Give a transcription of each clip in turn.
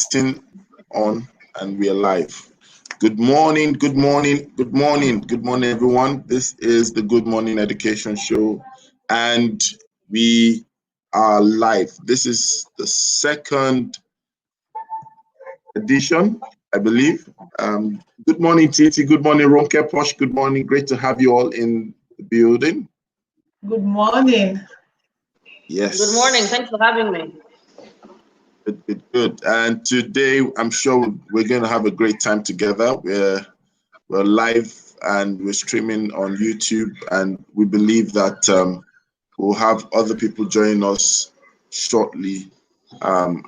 Still on and we are live. Good morning, good morning, good morning, good morning, everyone. This is the Good Morning Education Show, and we are live. This is the second edition, I believe. Good morning, Titi. Good morning, Ronke Posh. Good morning. Great to have you all in the building. Good morning. Yes. Good morning. Thanks for having me. Good. And today, I'm sure we're going to have a great time together. We're live and we're streaming on YouTube, and we believe that we'll have other people join us shortly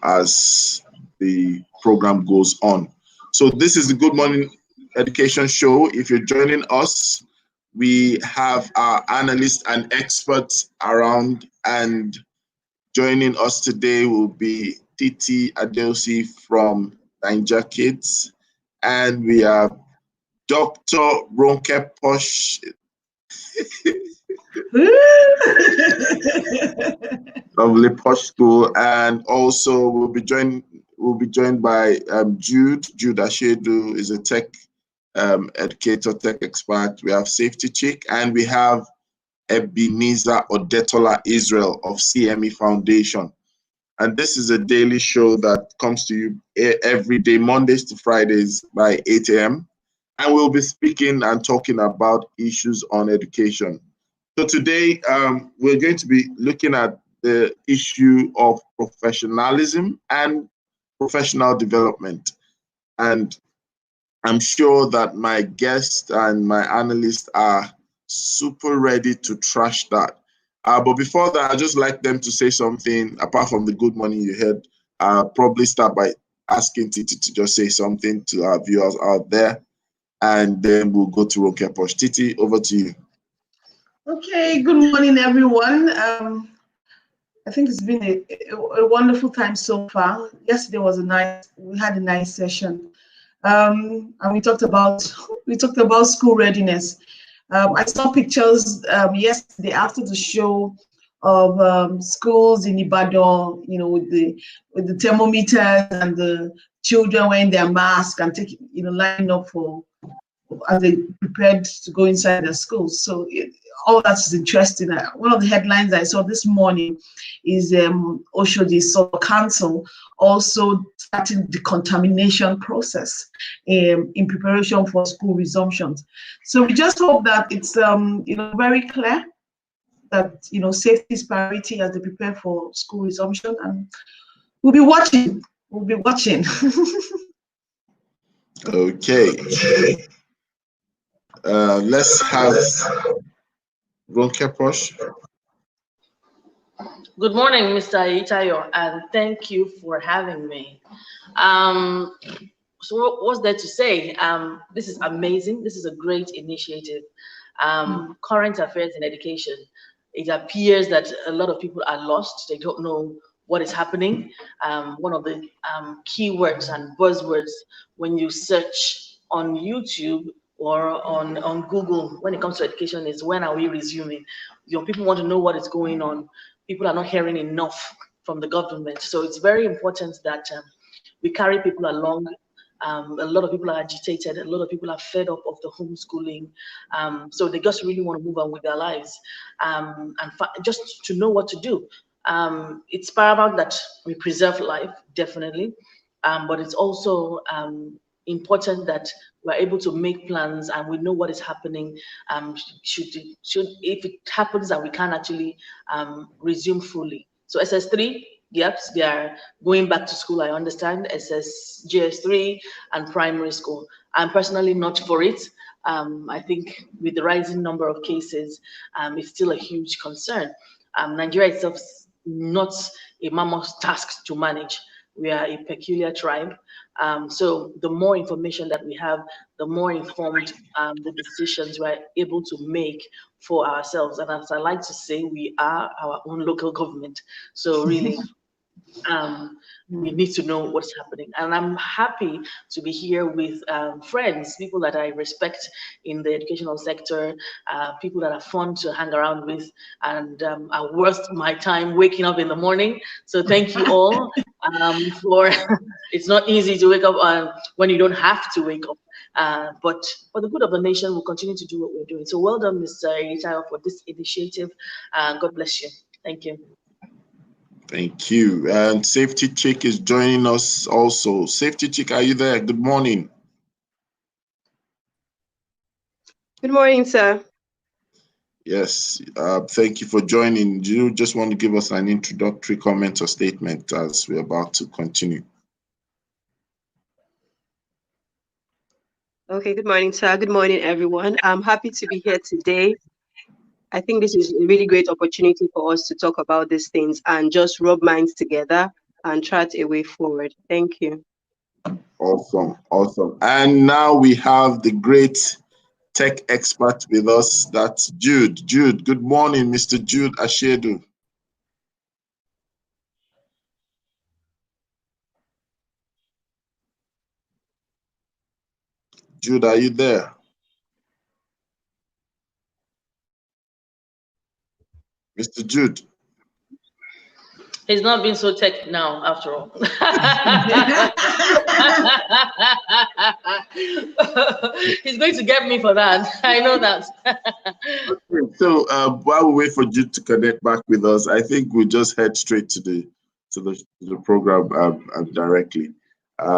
as the program goes on. So this is the Good Morning Education Show. If you're joining us, we have our analysts and experts around, and joining us today will be Titi Adeosi from Niger Kids, and we have Dr. Ronke Posh, lovely Posh School, and also we'll be joined by Jude Ashedu is a tech educator, tech expert. We have Safety Chick, and we have Ebenezer Odetola Israel of CME Foundation. And this is a daily show that comes to you every day, Mondays to Fridays by 8 a.m. And we'll be speaking and talking about issues on education. So today, we're going to be looking at the issue of professionalism and professional development. And I'm sure that my guests and my analysts are super ready to trash that. But before that, I'd just like them to say something apart from the good morning you heard. Probably start by asking Titi to just say something to our viewers out there, and then we'll go to Ronke Posh. Titi, over to you. Okay, good morning, everyone. I think it's been a wonderful time so far. Yesterday was we had a nice session. And we talked about school readiness. I saw pictures yesterday after the show of schools in Ibadan, with the thermometers and the children wearing their masks and lining up as they prepared to go inside their schools. So all that is interesting. One of the headlines I saw this morning is Oshodi Sub Council also starting the contamination process in preparation for school resumptions. So we just hope that it's very clear that safety is priority as they prepare for school resumption, and we'll be watching. Okay. Let's have Ronke Posh. Good morning, Mr. Itayo, and thank you for having me. So what's there to say? This is amazing. This is a great initiative. Current affairs in education. It appears that a lot of people are lost. They don't know what is happening. One of the keywords and buzzwords when you search on YouTube or on Google when it comes to education is, when are we resuming? People want to know what is going on. People are not hearing enough from the government. So it's very important that we carry people along. A lot of people are agitated. A lot of people are fed up of the homeschooling. So they just really want to move on with their lives and just to know what to do. It's paramount that we preserve life, definitely. But it's also important that we're able to make plans and we know what is happening. If it happens that we can actually resume fully. So SS3, yep, they are going back to school, I understand, GS3 and primary school. I'm personally not for it. I think with the rising number of cases, it's still a huge concern. Nigeria itself is not a mammoth task to manage. We are a peculiar tribe. So the more information that we have, the more informed the decisions we're able to make for ourselves. And as I like to say, we are our own local government. So really, we need to know what's happening. And I'm happy to be here with friends, people that I respect in the educational sector, people that are fun to hang around with and are worth my time waking up in the morning. So thank you all for It's not easy to wake up when you don't have to wake up. But for the good of the nation, we'll continue to do what we're doing. So well done, Mr. Eitayo, for this initiative. God bless you. Thank you. Thank you. And Safety Chick is joining us also. Safety Chick, are you there? Good morning. Good morning, sir. Yes, thank you for joining. Do you just want to give us an introductory comment or statement as we're about to continue? Okay, good morning, sir. Good morning, everyone. I'm happy to be here today. I think this is a really great opportunity for us to talk about these things and just rub minds together and chart a way forward. Thank you. Awesome, awesome. And now we have the great tech expert with us. That's Jude. Jude, good morning, Mr. Jude Ashedu. Jude, are you there? Mr. Jude. He's not being so tech now, after all. He's going to get me for that. I know that. Okay, so while we wait for Jude to connect back with us, I think we'll just head straight to the program directly.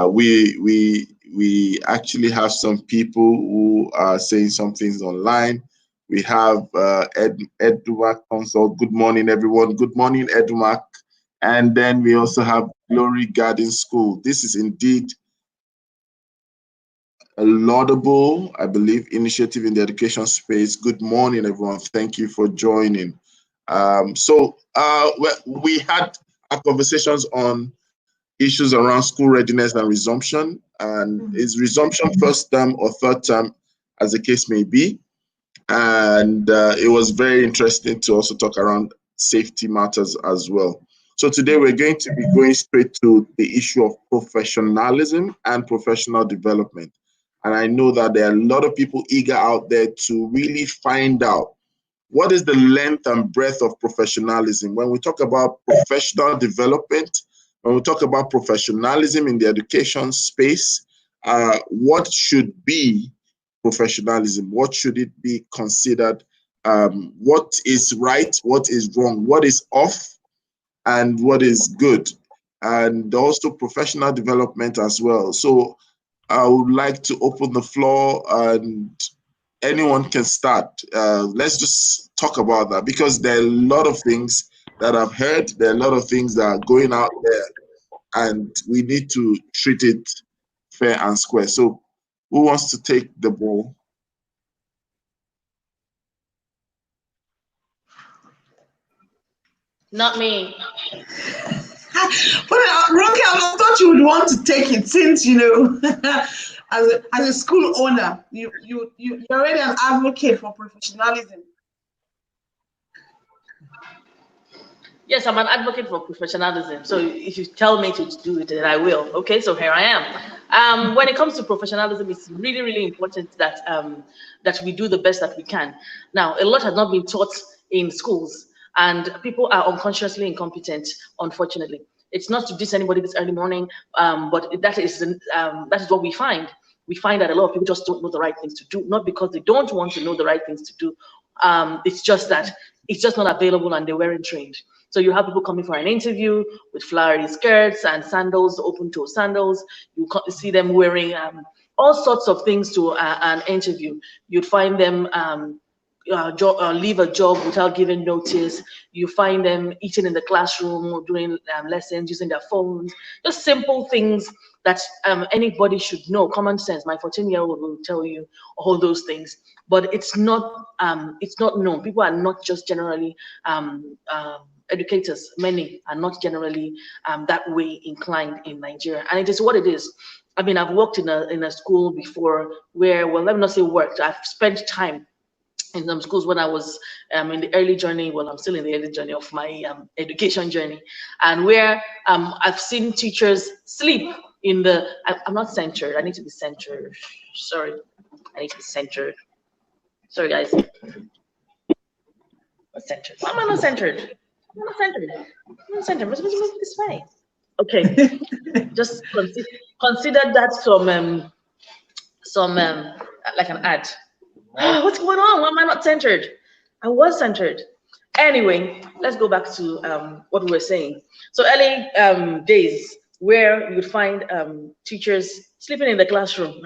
We actually have some people who are saying some things online. We have Edumac Consult. Good morning, everyone. Good morning, Edumac. And then we also have Glory Garden School. This is indeed a laudable, I believe, initiative in the education space. Good morning, everyone. Thank you for joining. We had our conversations on issues around school readiness and resumption. And is resumption first term or third term, as the case may be? And it was very interesting to also talk around safety matters as well. So today we're going to be going straight to the issue of professionalism and professional development. And I know that there are a lot of people eager out there to really find out what is the length and breadth of professionalism. When we talk about professional development, when we talk about professionalism in the education space, what should be professionalism? What should it be considered? What is right? What is wrong? What is off? And what is good? And also professional development as well. So I would like to open the floor and anyone can start. Let's just talk about that because there are a lot of things that I've heard. There are a lot of things that are going out there and we need to treat it fair and square. So who wants to take the ball? Not me. But Ronke, I thought you would want to take it since, you know, as a school owner, you're already an advocate for professionalism. Yes, I'm an advocate for professionalism. So if you tell me to do it, then I will. Okay, so here I am. When it comes to professionalism, it's really, really important that that we do the best that we can. Now, a lot has not been taught in schools, and people are unconsciously incompetent, unfortunately. It's not to diss anybody this early morning, but that is what we find. We find that a lot of people just don't know the right things to do, not because they don't want to know the right things to do. It's just that it's just not available and they weren't trained. So you have people coming for an interview with flowery skirts and sandals, open-toe sandals. You see them wearing all sorts of things to an interview. You'd find them leave a job without giving notice. You find them eating in the classroom, doing lessons, using their phones. Just simple things that anybody should know. Common sense. My 14-year-old will tell you all those things. But it's not known. People are not just generally educators. Many are not generally that way inclined in Nigeria, and it is what it is. I mean, I've worked in a school before where, well, let me not say worked. I've spent time in some schools when I was in the early journey. Well, I'm still in the early journey of my education journey, and where I've seen teachers sleep in the. I'm not centered. I need to be centered. Sorry, I need to be centered. Sorry, guys. Not centered. Why am I not centered? I'm not centered. I'm not centered. I'm supposed to move this way. Okay, just consider that some like an ad. What's going on? Why am I not centered? I was centered. Anyway, let's go back to what we were saying. So early days where you'd find teachers sleeping in the classroom.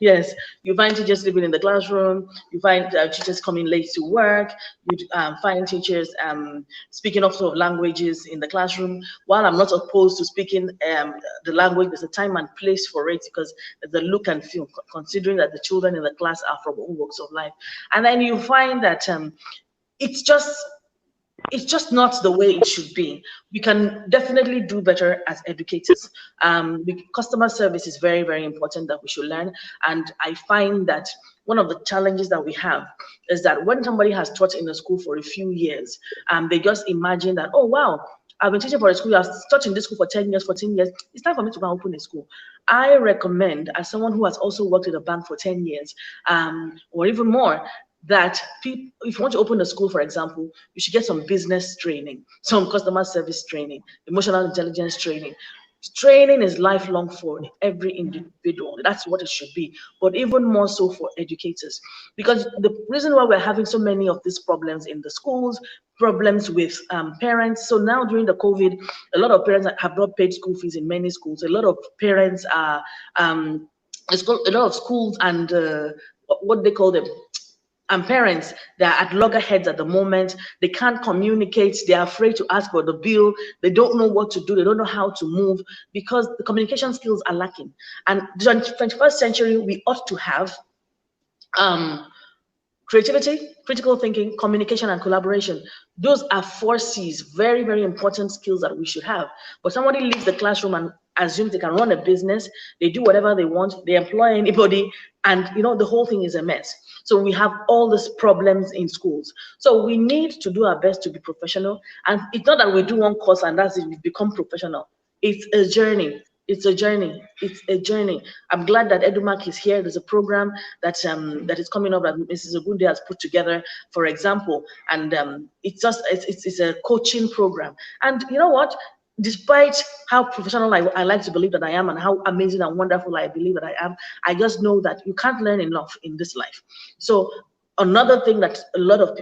Yes, you find teachers sleeping in the classroom. You find teachers coming late to work. You find teachers speaking all sorts of languages in the classroom. While I'm not opposed to speaking the language, there's a time and place for it because there's a look and feel, considering that the children in the class are from all walks of life. And then you find that it's just not the way it should be. We can definitely do better as educators. Customer service is very, very important that we should learn. And I find that one of the challenges that we have is that when somebody has taught in a school for a few years, they just imagine that, oh, wow, I've been teaching for a school, I've taught in this school for 10 years, 14 years, it's time for me to go and open a school. I recommend, as someone who has also worked in a bank for 10 years, or even more, that people, if you want to open a school, for example, you should get some business training, some customer service training, emotional intelligence training. Training is lifelong for every individual. That's what it should be, but even more so for educators. Because the reason why we're having so many of these problems in the schools, problems with parents. So now during the COVID, a lot of parents have not paid school fees in many schools. A lot of parents are, a lot of schools and what they call them, and parents, they're at loggerheads at the moment. They can't communicate. They're afraid to ask for the bill. They don't know what to do. They don't know how to move because the communication skills are lacking. And the 21st century, we ought to have creativity, critical thinking, communication, and collaboration. Those are 4 C's, very, very important skills that we should have. But somebody leaves the classroom and assumes they can run a business, they do whatever they want, they employ anybody, and the whole thing is a mess. So we have all these problems in schools. So we need to do our best to be professional. And it's not that we do one course and that's it, we become professional. It's a journey. It's a journey. It's a journey. I'm glad that EduMark is here. There's a program that that is coming up that Mrs. Ogunde has put together, for example, and it's a coaching program. And you know what? Despite how professional I like to believe that I am and how amazing and wonderful I believe that I am, I just know that you can't learn enough in this life. So another thing that a lot of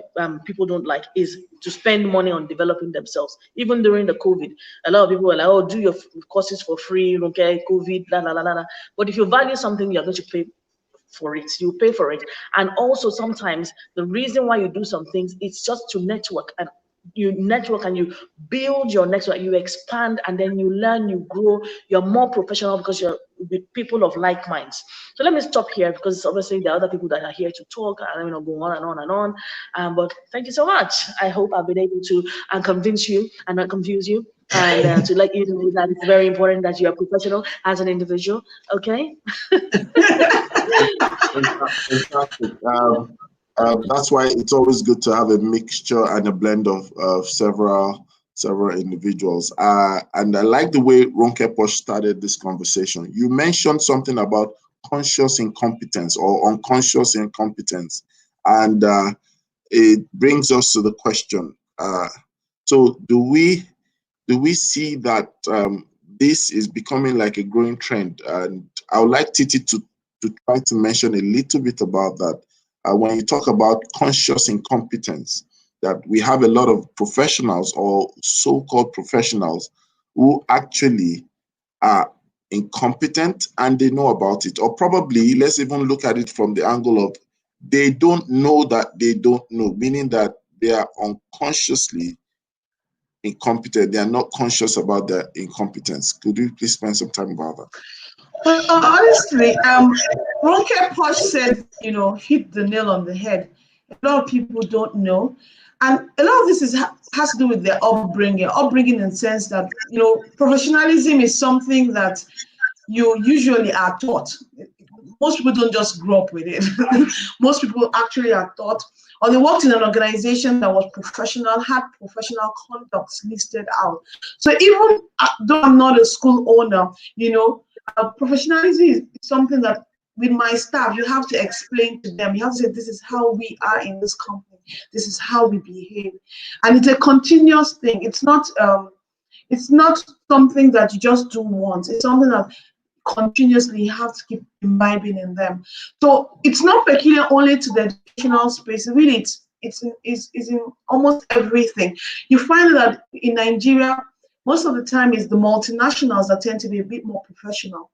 people don't like is to spend money on developing themselves. Even during the COVID, a lot of people were like, oh, do your courses for free, okay, COVID, blah, blah, blah, blah. But if you value something, you're going to pay for it. You pay for it. And also sometimes the reason why you do some things, it's just to network, and you network and you build your network, you expand, and then you learn, you grow, you're more professional because you're with people of like minds. So let me stop here because obviously there are other people that are here to talk and go on and on and on. But thank you so much. I hope I've been able to convince you and not confuse you, and to let you know that it's very important that you are professional as an individual. Okay. That's why it's always good to have a mixture and a blend of several individuals. And I like the way Ronke Posh started this conversation. You mentioned something about conscious incompetence or unconscious incompetence, and it brings us to the question. So do we see that this is becoming like a growing trend? And I would like Titi to try to mention a little bit about that. When you talk about conscious incompetence, that we have a lot of professionals or so-called professionals who actually are incompetent and they know about it. Or probably, let's even look at it from the angle of they don't know that they don't know, meaning that they are unconsciously incompetent. They are not conscious about their incompetence. Could you please spend some time about that? Well, honestly, Ronke Posh said, hit the nail on the head. A lot of people don't know. And a lot of this has to do with their upbringing in the sense that, professionalism is something that you usually are taught. Most people don't just grow up with it. Most people actually are taught, or they worked in an organization that was professional, had professional conducts listed out. So even though I'm not a school owner, professionalism is something that with my staff, you have to explain to them. You have to say, this is how we are in this company. This is how we behave. And it's a continuous thing. It's not It's not something that you just do once. It's something that continuously you have to keep imbibing in them. So it's not peculiar only to the educational space. Really, it's in almost everything. You find that in Nigeria, most of the time it's the multinationals that tend to be a bit more professional,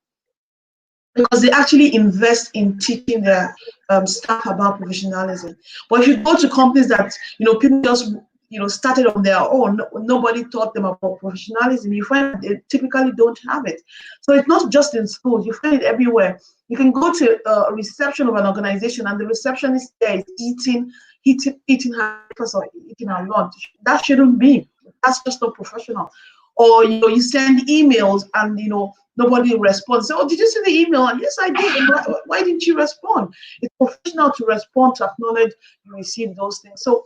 because they actually invest in teaching their staff about professionalism. But if you go to companies that, people just, started on their own, nobody taught them about professionalism, you find they typically don't have it. So it's not just in schools, you find it everywhere. You can go to a reception of an organization and the receptionist there is eating her breakfast or eating her lunch. That shouldn't be. That's just not professional. Or you send emails and nobody responds. So, oh, did you see the email? Yes, I did. Why didn't you respond? It's professional to respond, to acknowledge you received those things. So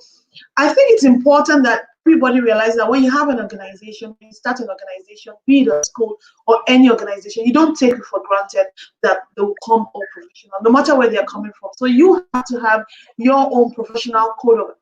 I think it's important that everybody realizes that when you have an organization, when you start an organization, be it a school or any organization, you don't take it for granted that they will come all professional, no matter where they're coming from. So you have to have your own professional code of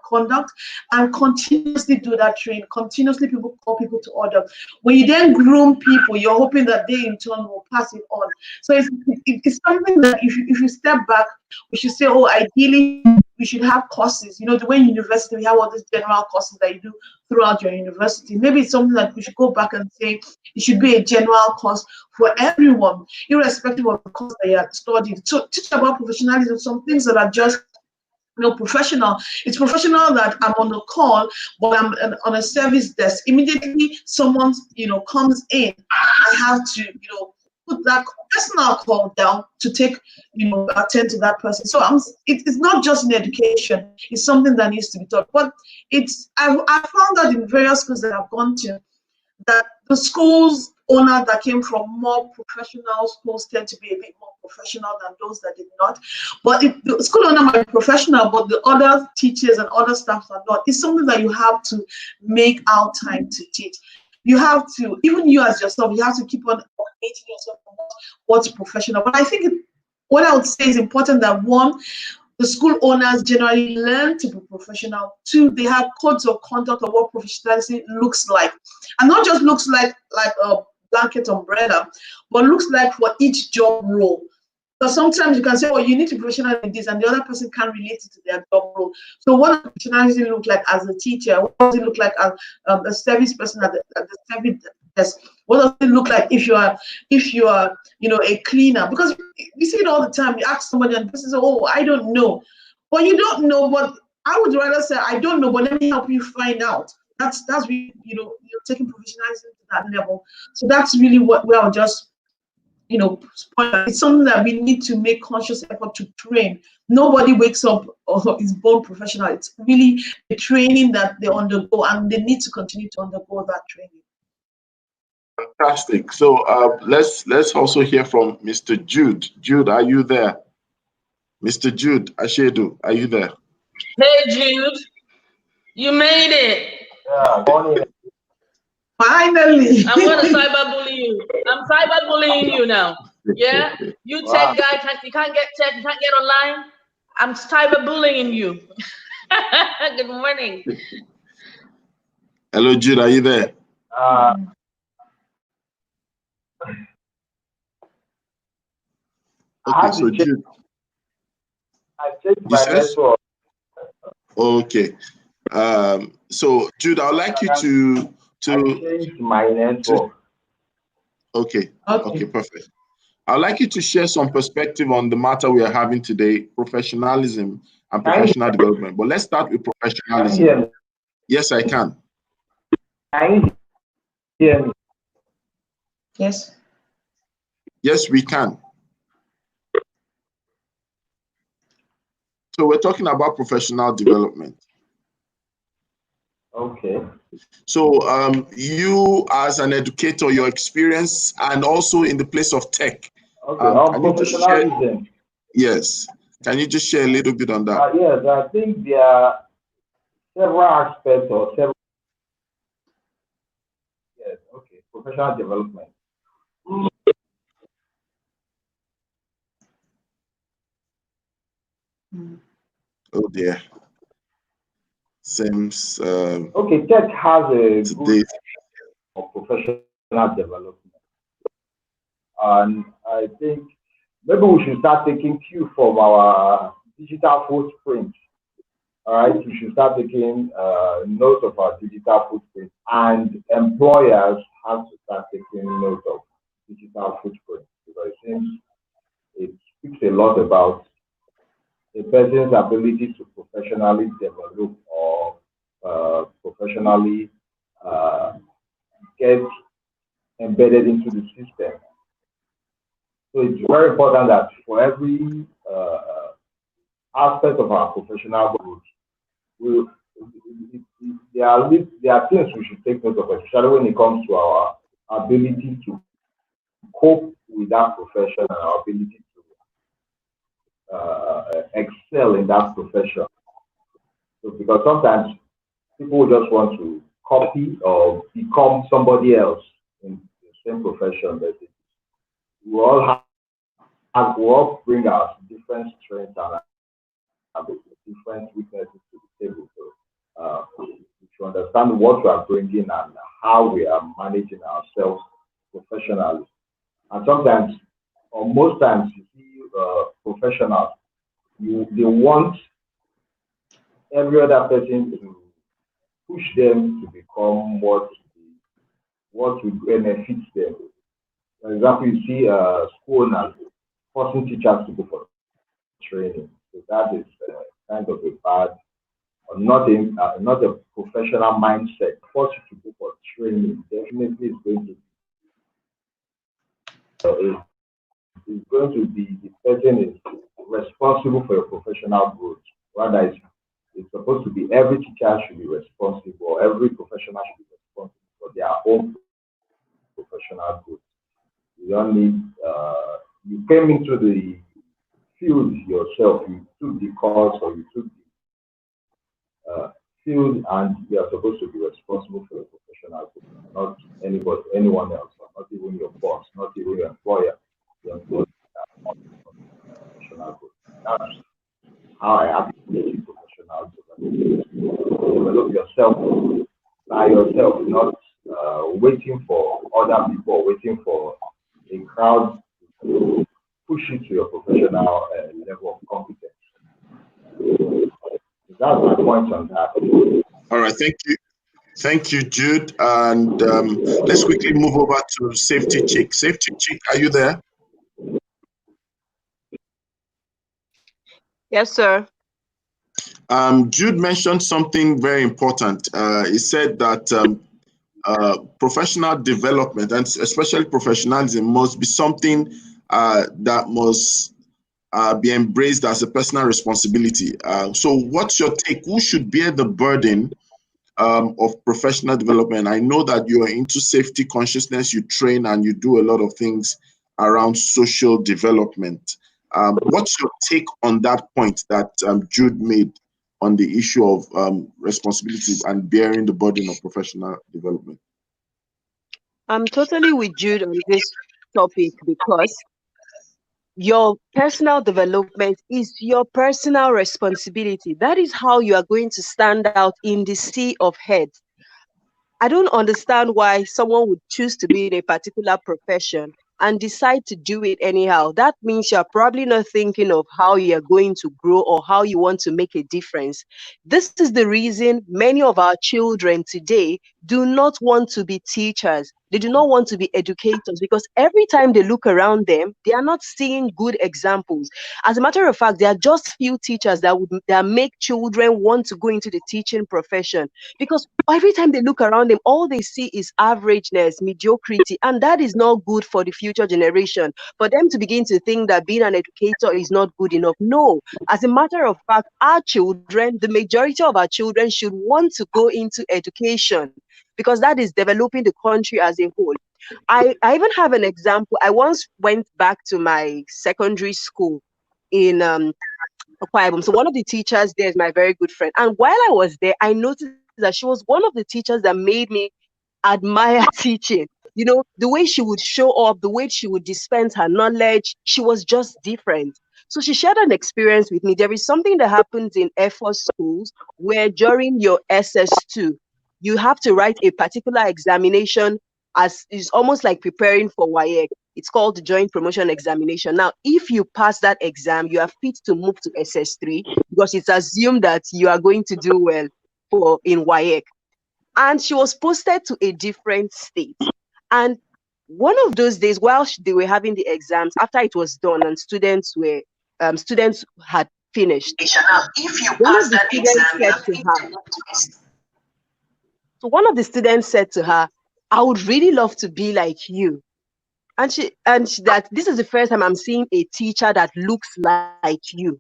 conduct, and continuously do that training. Continuously, people call people to order. When you then groom people, you're hoping that they in turn will pass it on. So it's something that if you step back, we should say, oh, ideally we should have courses. The way in university we have all these general courses that you do throughout your university. Maybe it's something that we should go back and say it should be a general course for everyone, irrespective of the course that you have studied. So teach about professionalism, some things that are just professional. It's professional that I'm on a call, but I'm on a service desk. Immediately someone comes in, I have to put that personal call down to take attend to that person. So it's not just in education, it's something that needs to be taught. But I found that in various schools that I've gone to, that the schools owner that came from more professional schools tend to be a bit more professional than those that did not. But the school owner might be professional, but the other teachers and other staff are not. It's something that you have to make out time to teach. You have to, even you as yourself, you have to keep on updating yourself on what's professional. But I think what I would say is important that one, the school owners generally learn to be professional. Two, they have codes of conduct of what professionalism looks like. And not just looks like a blanket umbrella, but looks like for each job role. So sometimes you can say, oh, you need to be professional in this, and the other person can't relate it to their job role. So what does professionalism look like as a teacher? What does it look like as a service person at the service desk? What does it look like if you are a cleaner? Because we see it all the time. You ask somebody and the person says, oh, I don't know. Well, you don't know, but I would rather say, I don't know, but let me help you find out. That's really, you're taking professionalism to that level. So that's really where I'll just it's something that we need to make conscious effort to train. Nobody wakes up or is born professional. It's really the training that they undergo, and they need to continue to undergo that training. Fantastic. So let's also hear from Mr. Jude. Jude, are you there? Mr. Jude Ashedu, are you there? Hey, Jude, you made it. Yeah, morning. Finally. I'm going to cyberbully you. I'm cyberbullying you now. Yeah? You tech guy, you can't get tech, you can't get online. I'm cyberbullying you. Good morning. Hello, Jude, are you there? Okay, so Jude. I changed my network. Okay. So Jude, I would like you to change my network. Okay, perfect. I'd like you to share some perspective on the matter we are having today, professionalism and professional development. But let's start with professionalism. Yes, I can. Can you hear me? Yes. Yes, we can. So we're talking about professional development. Okay. So you as an educator, your experience, and also in the place of tech. Okay, can you just share, yes. Can you just share a little bit on that? Yes, I think there are several aspects or several. Yes, okay, professional development. Oh dear. Seems okay, tech has a good professional development. And I think maybe we should start taking cue from our digital footprint. All right, we should start taking note of our digital footprint, and employers have to start taking note of digital footprint, because it seems it speaks a lot about a person's ability to professionally develop or professionally get embedded into the system. So it's very important that for every aspect of our professional growth, there are things we should take note of, especially when it comes to our ability to cope with that profession and our ability to excel in that profession. So because sometimes people just want to copy or become somebody else in the same profession, but we all bring our different strengths and different weaknesses to the table. So we should understand what we are bringing and how we are managing ourselves professionally. And sometimes, or most times, you see professionals, they want every other person to push them to become what will benefit them. For example, you see school owners forcing teachers to go for training. So that is kind of a bad, or not a professional mindset. Force you to go for training definitely is going to be the person is responsible for your professional growth. Rather, it's supposed to be every teacher should be responsible, or every professional should be responsible for their own professional growth. You don't need, you came into the field yourself, you took the course or you took the field, and you are supposed to be responsible for your professional growth, not anyone else, not even your boss, not even your employer. Your employer professional growth. That's how I have to make professional development. Develop yourself by yourself, not waiting for other people, waiting for a crowd to push you to your professional level of competence. That's my point on that. All right, thank you. Thank you, Jude. And let's quickly move over to Safety Chick. Safety Chick, are you there? Yes, sir. Jude mentioned something very important. He said that professional development, and especially professionalism, must be something that must be embraced as a personal responsibility. So what's your take? Who should bear the burden of professional development? I know that you are into safety consciousness, you train and you do a lot of things around social development. What's your take on that point that Jude made on the issue of responsibility and bearing the burden of professional development? I'm totally with Jude on this topic, because your personal development is your personal responsibility. That is how you are going to stand out in the sea of heads. I don't understand why someone would choose to be in a particular profession and decide to do it anyhow. That means you're probably not thinking of how you're going to grow or how you want to make a difference. This is the reason many of our children today do not want to be teachers. They do not want to be educators, because every time they look around them, they are not seeing good examples. As a matter of fact, there are just few teachers that make children want to go into the teaching profession, because every time they look around them, all they see is averageness, mediocrity, and that is not good for the future generation. For them to begin to think that being an educator is not good enough. No, as a matter of fact, our children, the majority of our children, should want to go into education, because that is developing the country as a whole. I even have an example. I once went back to my secondary school in Akwa Ibom. So one of the teachers there is my very good friend. And while I was there, I noticed that she was one of the teachers that made me admire teaching. You know, the way she would show up, the way she would dispense her knowledge, she was just different. So she shared an experience with me. There is something that happens in Air Force schools where during your SS2, you have to write a particular examination, as is almost like preparing for WAEC. It's called the Joint Promotion Examination. Now, if you pass that exam, you are fit to move to SS3 because it's assumed that you are going to do well in WAEC. And she was posted to a different state. And one of those days, while they were having the exams, after it was done and students had finished, Now, if you one pass of the that students exam, you said are to fit her, to move to so one of the students said to her, I would really love to be like you. And that this is the first time I'm seeing a teacher that looks like you.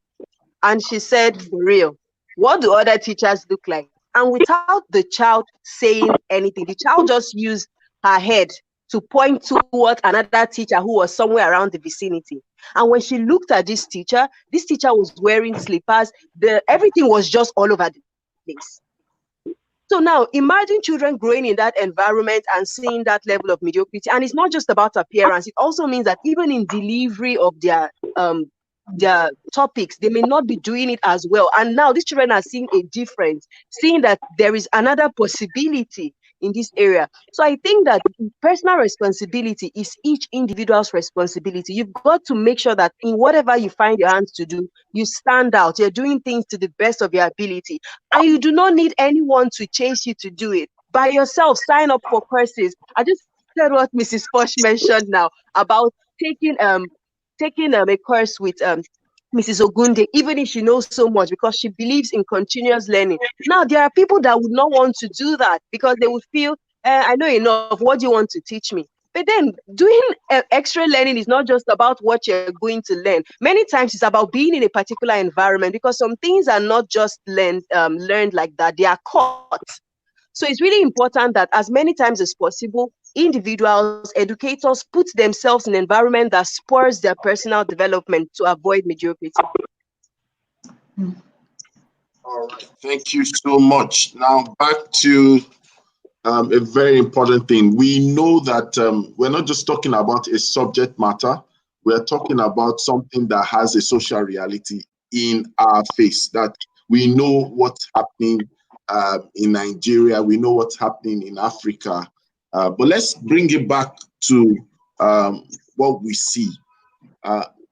And she said, for real, what do other teachers look like? And without the child saying anything, the child just used her head to point towards another teacher who was somewhere around the vicinity. And when she looked at this teacher was wearing slippers. Everything was just all over the place. So now imagine children growing in that environment and seeing that level of mediocrity. And it's not just about appearance. It also means that even in delivery of their topics, they may not be doing it as well. And now these children are seeing a difference, seeing that there is another possibility in this area. So I think that personal responsibility is each individual's responsibility. You've got to make sure that in whatever you find your hands to do, you stand out. You're doing things to the best of your ability. And you do not need anyone to chase you to do it. By yourself, sign up for courses. I just said what Mrs. Posh mentioned now about taking a course with Mrs. Ogunde, even if she knows so much, because she believes in continuous learning. Now, there are people that would not want to do that because they would feel, I know enough, what do you want to teach me? But then doing extra learning is not just about what you're going to learn. Many times it's about being in a particular environment, because some things are not just learned like that, they are caught. So it's really important that as many times as possible, individuals, educators put themselves in an environment that spurs their personal development to avoid mediocrity. All right, thank you so much. Now back to a very important thing. We know that we're not just talking about a subject matter, we're talking about something that has a social reality in our face, that we know what's happening in Nigeria, we know what's happening in Africa, but let's bring it back to what we see.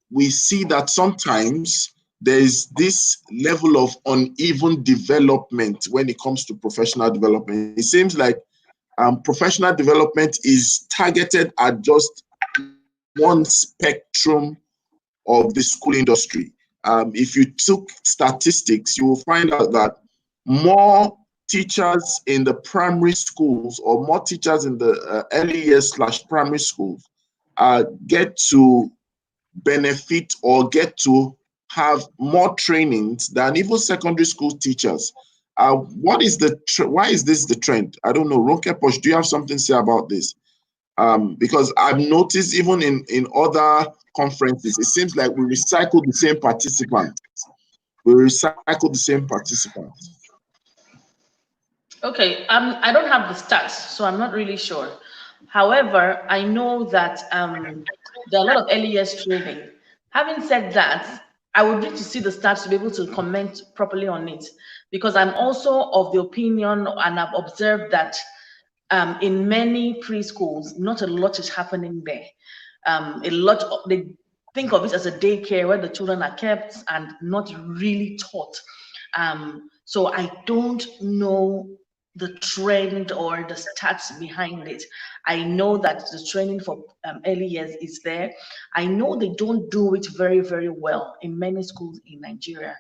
We see that sometimes there's this level of uneven development when it comes to professional development. It seems like professional development is targeted at just one spectrum of the school industry. If you took statistics, you will find out that more teachers in the primary schools, or more teachers in the early years / primary schools get to benefit or get to have more trainings than even secondary school teachers. What is why is this the trend? I don't know. Ronke Posh, do you have something to say about this? Because I've noticed even in other conferences, it seems like we recycle the same participants. Okay, I don't have the stats, so I'm not really sure. However, I know that there are a lot of early years training. Having said that, I would need to see the stats to be able to comment properly on it, because I'm also of the opinion, and I've observed that in many preschools, not a lot is happening there. They think of it as a daycare where the children are kept and not really taught. So I don't know the trend or the stats behind it. I know that the training for early years is there. I know they don't do it very, very well in many schools in Nigeria.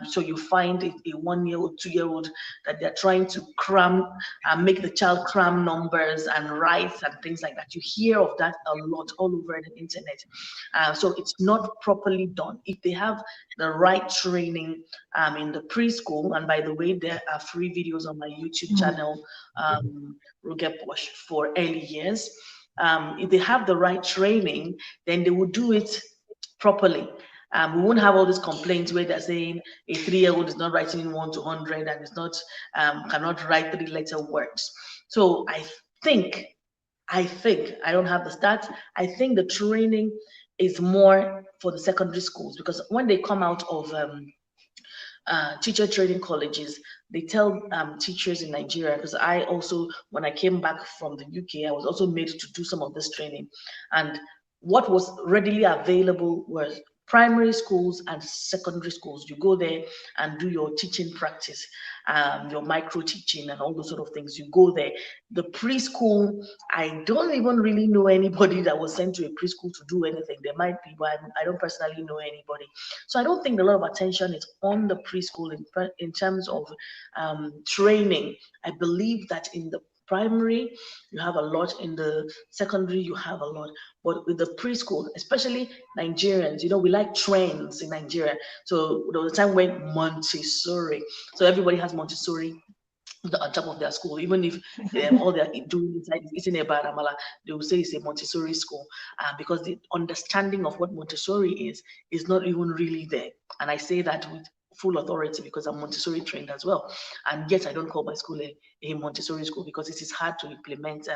So you find a 1-year-old, 2-year-old that they're trying to cram, make the child cram numbers and write and things like that. You hear of that a lot all over the internet. So it's not properly done. If they have the right training in the preschool, and by the way, there are free videos on my YouTube channel, Ronke Posh, for early years. If they have the right training, then they will do it properly. We won't have all these complaints where they're saying a 3-year-old is not writing 1 to 100 and is not cannot write 3-letter words. So I think I don't have the stats. I think the training is more for the secondary schools, because when they come out of teacher training colleges, they tell teachers in Nigeria, because I also, when I came back from the UK, I was also made to do some of this training. And what was readily available was primary schools and secondary schools. You go there and do your teaching practice, your micro teaching and all those sort of things. You go there. The preschool, I don't even really know anybody that was sent to a preschool to do anything. There might be, but I don't personally know anybody. So I don't think a lot of attention is on the preschool in terms of training. I believe that in the primary, you have a lot. In the secondary, you have a lot. But with the preschool, especially Nigerians, we like trends in Nigeria. So there was a time when Montessori, so everybody has Montessori on top of their school, even if all they're doing inside is eating a bad amala, they will say it's a Montessori school, because the understanding of what Montessori is not even really there. And I say that with full authority because I'm Montessori trained as well. And yet I don't call my school a Montessori school because it is hard to implement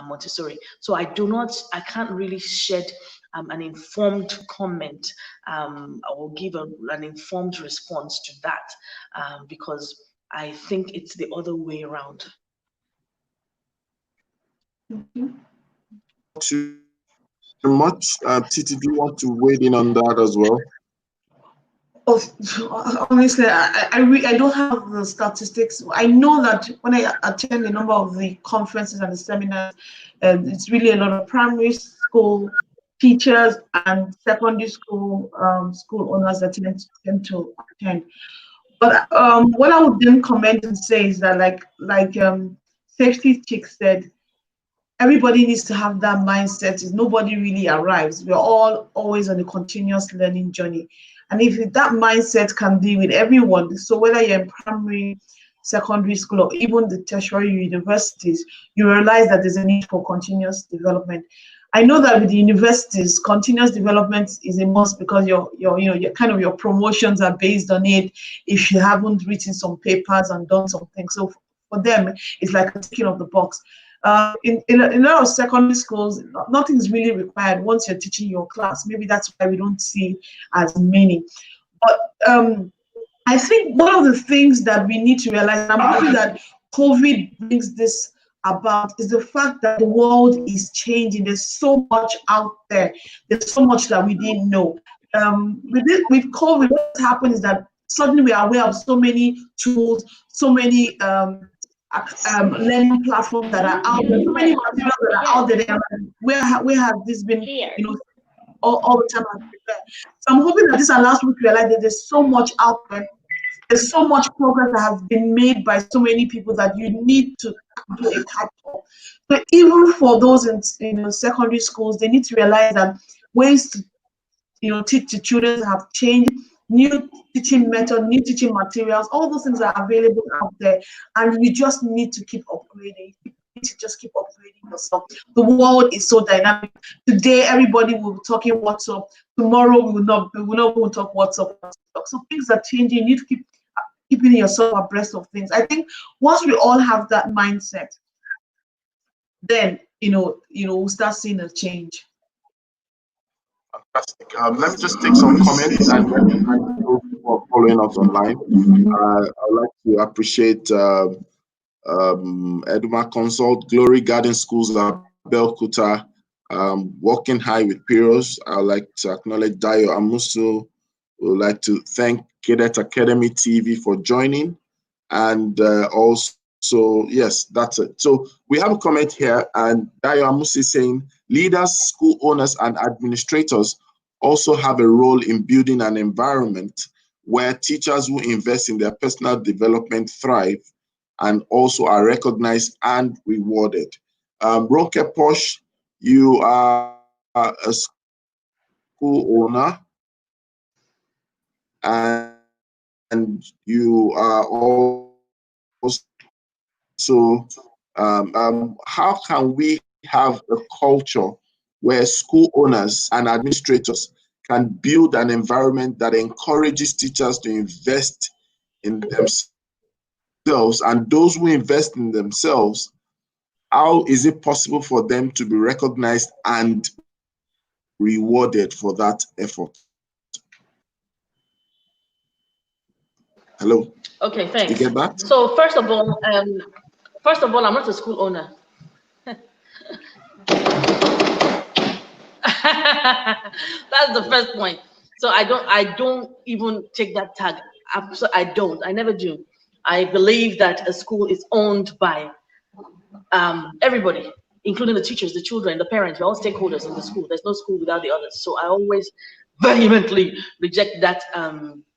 Montessori. So I can't really shed an informed comment or give an informed response to that, because I think it's the other way around. Too much. Titi, do you want to weigh in on that as well? Honestly, I don't have the statistics. I know that when I attend a number of the conferences and the seminars, it's really a lot of primary school teachers and secondary school school owners that tend to attend. But what I would then comment and say is that, like Safety Chick said, everybody needs to have that mindset. Nobody really arrives. We're all always on a continuous learning journey. And if that mindset can be with everyone, so whether you're in primary, secondary school, or even the tertiary universities, you realize that there's a need for continuous development. I know that with the universities, continuous development is a must because your promotions are based on it. If you haven't written some papers and done something, so for them, it's like a ticking of the box. In a lot of secondary schools, nothing is really required once you're teaching your class. Maybe that's why we don't see as many. But I think one of the things that we need to realize, and I'm happy that COVID brings this about, is the fact that the world is changing. There's so much out there. There's so much that we didn't know. With COVID, what happened is that suddenly we are aware of so many tools, so many learning platforms that are out there, so many materials that are out there. Where has this been, all the time? So I'm hoping that this allows people to realize that there's so much out there. There's so much progress that has been made by so many people that you need to do a catch-up. So even for those in secondary schools, they need to realize that ways to teach the children have changed. New teaching method, new teaching materials, all those things are available out there, and you just need to keep upgrading. You need to just keep upgrading yourself. The world is so dynamic. Today, everybody will be talking WhatsApp. Tomorrow, we will not talk WhatsApp. So things are changing. You need to keep keeping yourself abreast of things. I think once we all have that mindset, then we'll start seeing a change. Fantastic. Let me just take some comments and then those who are following us online. I would like to appreciate Eduma Consult, Glory Garden Schools at Belkuta, Walking High with Piros. I would like to acknowledge Dayo Amusu. We would like to thank Cadet Academy TV for joining. And also, yes, that's it. So we have a comment here, and Dayo Amusu is saying, leaders, school owners, and administrators also have a role in building an environment where teachers who invest in their personal development thrive and also are recognized and rewarded. Ronke Posh, you are a school owner, and you are also, how can we have a culture where school owners and administrators can build an environment that encourages teachers to invest in themselves, and those who invest in themselves, how is it possible for them to be recognized and rewarded for that effort? Hello. Okay, thanks. You get that? So first of all, I'm not a school owner. That's the first point. So I don't even take that tag. I don't. I never do. I believe that a school is owned by everybody, including the teachers, the children, the parents. We're all stakeholders in the school. There's no school without the others. So I always vehemently reject that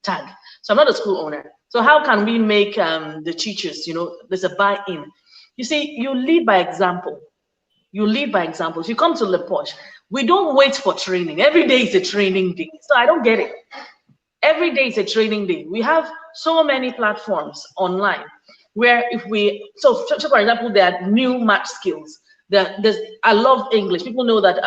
tag. So I'm not a school owner. So how can we make the teachers, there's a buy-in? You see, you lead by example. You lead by example. If you come to Le Poche, we don't wait for training. Every day is a training day. So I don't get it. Every day is a training day. We have so many platforms online where so for example, there are new math skills. I love English. People know that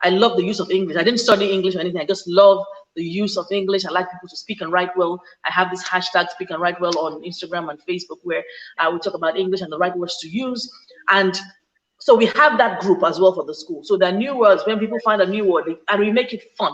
I love the use of English. I didn't study English or anything. I just love the use of English. I like people to speak and write well. I have this hashtag speak and write well on Instagram and Facebook where I will talk about English and the right words to use. And so we have that group as well for the school. So there are new words. When people find a new word, and we make it fun.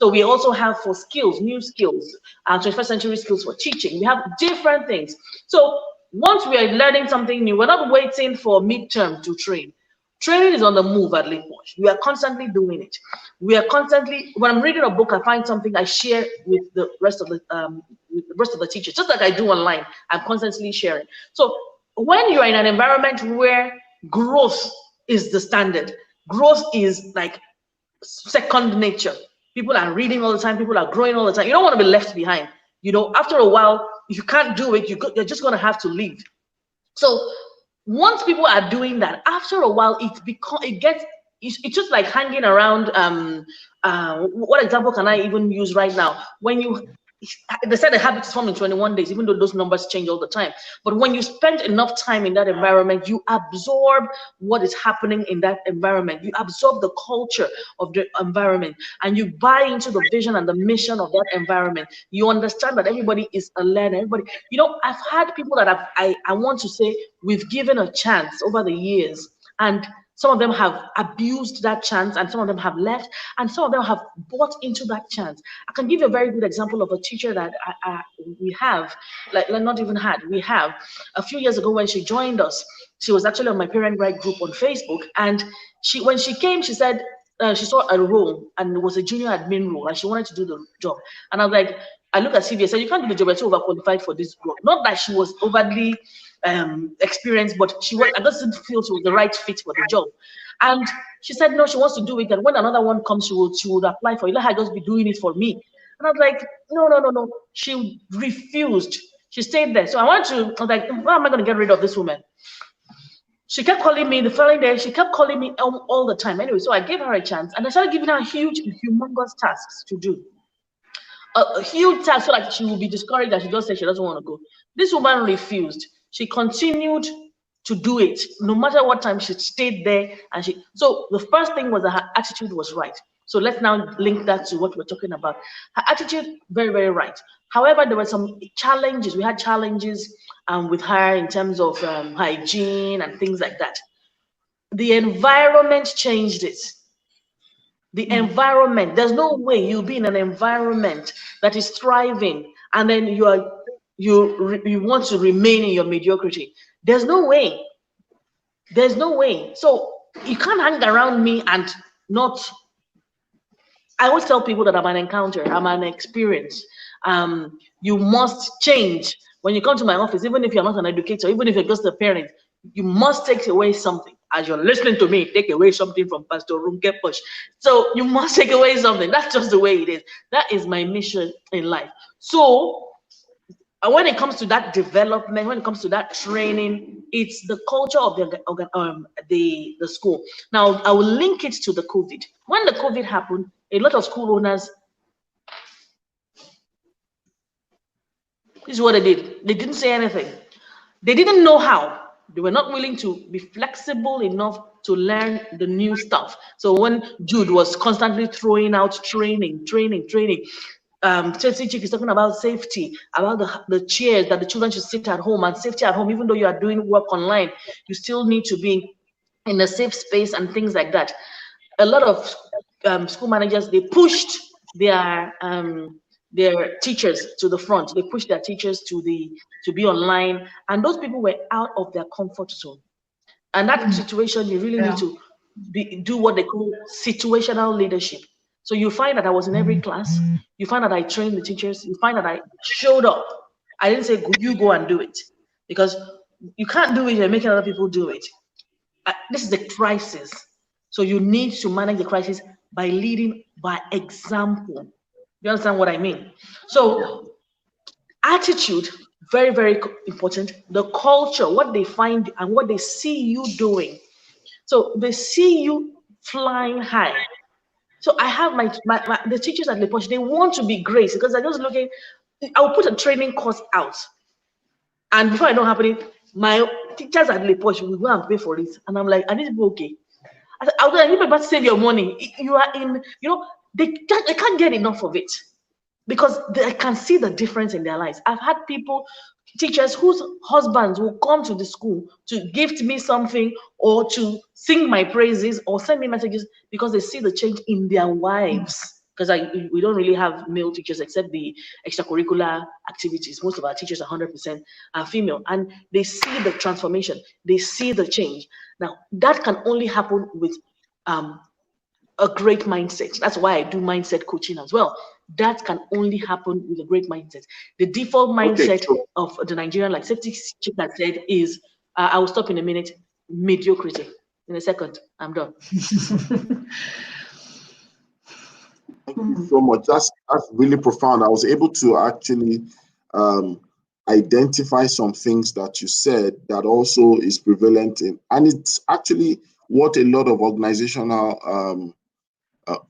So we also have for skills, new skills, 21st century skills for teaching. We have different things. So once we are learning something new, we're not waiting for midterm to train. Training is on the move at Le Poche. We are constantly doing it. We are constantly, when I'm reading a book, I find something, I share with the rest of the teachers, just like I do online. I'm constantly sharing. So when you're in an environment where growth is the standard, growth is like second nature. People are reading all the time. People are growing all the time. You don't want to be left behind. After a while, if you can't do it, you're just going to have to leave. So once people are doing that, after a while, it's just like hanging around. What example can I even use right now? They said the habit is formed in 21 days, even though those numbers change all the time. But when you spend enough time in that environment, you absorb what is happening in that environment. You absorb the culture of the environment, and you buy into the vision and the mission of that environment. You understand that everybody is a learner. Everybody, I've had people that I want to say we've given a chance over the years, and some of them have abused that chance, and some of them have left, and some of them have bought into that chance. I can give you a very good example of a teacher that we have, we have. A few years ago when she joined us, she was actually on my parent guide group on Facebook, and when she came, she said she saw a role, and it was a junior admin role, and she wanted to do the job. And I was like, I look at CV and said, you can't do the job, you're too overqualified for this role. Not that she was overly experienced, but I just didn't feel she was the right fit for the job. And she said no, she wants to do it, and when another one comes, she would apply for it. Let her just be doing it for me. And I was like, no. She refused. She stayed there. So I was like, how am I going to get rid of this woman? She kept calling me the following day. She kept calling me all the time. Anyway, so I gave her a chance, and I started giving her huge, humongous tasks to do. A huge task, so that she will be discouraged, that she just said she doesn't want to go. This woman refused. She continued to do it, no matter what time. She stayed there, and so the first thing was that her attitude was right. So let's now link that to what we're talking about. Her attitude, very, very right. However, there were some challenges. We had challenges with her in terms of hygiene and things like that. The environment changed it. The environment, there's no way you'll be in an environment that is thriving and then you want to remain in your mediocrity. There's no way. There's no way. So you can't hang around me and not. I always tell people that I'm an encounter, I'm an experience. You must change. When you come to my office, even if you're not an educator, even if you're just a parent, you must take away something. As you're listening to me, take away something from Pastor Runke Poche. So you must take away something. That's just the way it is. That is my mission in life. So when it comes to that development, when it comes to that training, it's the culture of the school. Now, I will link it to the COVID. When the COVID happened, a lot of school owners, this is what they did. They didn't say anything. They didn't know how. They were not willing to be flexible enough to learn the new stuff. So when Jude was constantly throwing out training, Chelsea Chief is talking about safety, about the chairs that the children should sit at home, and safety at home. Even though you are doing work online, you still need to be in a safe space and things like that. A lot of school managers, they pushed their their teachers to the front. They pushed their teachers to be online, and those people were out of their comfort zone. And that situation, you really need to do what they call situational leadership. So you find that I was in every class. You find that I trained the teachers. You find that I showed up. I didn't say, you go and do it, because you can't do it and making other people do it. This is a crisis. So you need to manage the crisis by leading by example. You understand what I mean? So attitude, very, very important. The culture, what they find and what they see you doing. So they see you flying high. So I have the teachers at LePosh, they want to be great because they're just looking. I'll put a training course out, and before I know happening, my teachers at LePosh will go and pay for it, and I'm like, are these people okay? I said, I need people to save your money. You are in, they can't get enough of it because they can see the difference in their lives. I've had teachers whose husbands will come to the school to gift me something or to sing my praises or send me messages because they see the change in their wives. Because we don't really have male teachers except the extracurricular activities. Most of our teachers, 100%, are female, and they see the transformation. They see the change. Now, that can only happen with a great mindset. That's why I do mindset coaching as well. That can only happen with a great mindset. The default mindset of the Nigerian, like Safety Chick had said, is, I will stop in a minute, mediocrity. In a second, I'm done. Thank you so much. That's really profound. I was able to actually identify some things that you said that also is prevalent in, and it's actually what a lot of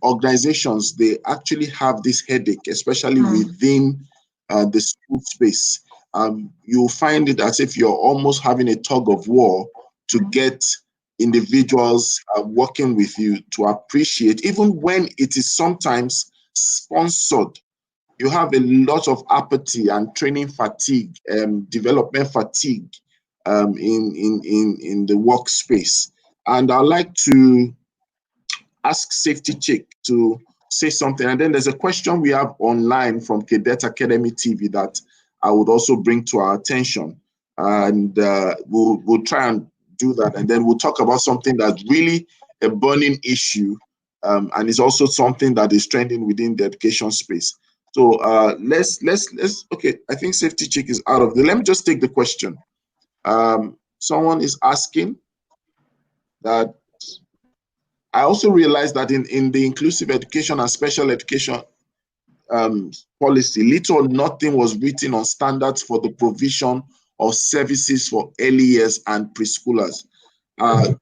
organizations, they actually have this headache, especially within the school space. You'll find it as if you're almost having a tug of war to get individuals working with you to appreciate, even when it is sometimes sponsored. You have a lot of apathy and training fatigue, development fatigue in the workspace. And I'd like to ask Safety Chick to say something. And then there's a question we have online from Cadet Academy TV that I would also bring to our attention. And we'll try and do that, and then we'll talk about something that's really a burning issue, and it's also something that is trending within the education space. So let's okay, I think Safety Chick is out of the, let me just take the question. Someone is asking that, I also realized that in the inclusive education and special education policy, little or nothing was written on standards for the provision of services for early years and preschoolers. A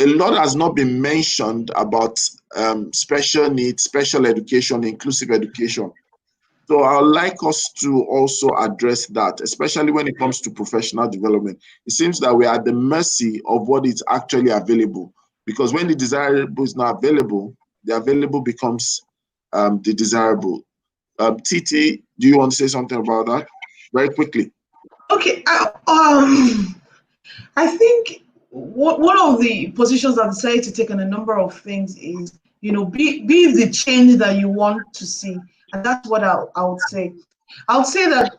lot has not been mentioned about special needs, special education, inclusive education. So I would like us to also address that, especially when it comes to professional development. It seems that we are at the mercy of what is actually available, because when the desirable is not available, the available becomes the desirable. Titi, do you want to say something about that very quickly? Okay, I think one of the positions I've decided to take on a number of things is, be the change that you want to see, and that's what I would say. I would say that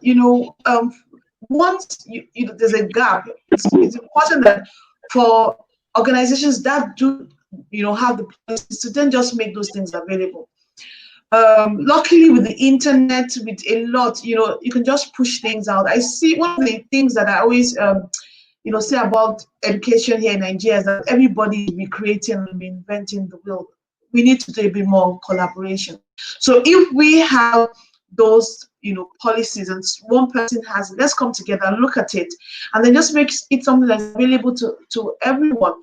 once there's a gap, it's important that for organizations that do have the policies to then just make those things available. Luckily, with the internet, with a lot, you can just push things out. I see one of the things that I always, say about education here in Nigeria is that everybody will be creating and reinventing the wheel. We need to do a bit more collaboration. So if we have those, policies and one person has it, let's come together and look at it, and then just make it something that's available to everyone.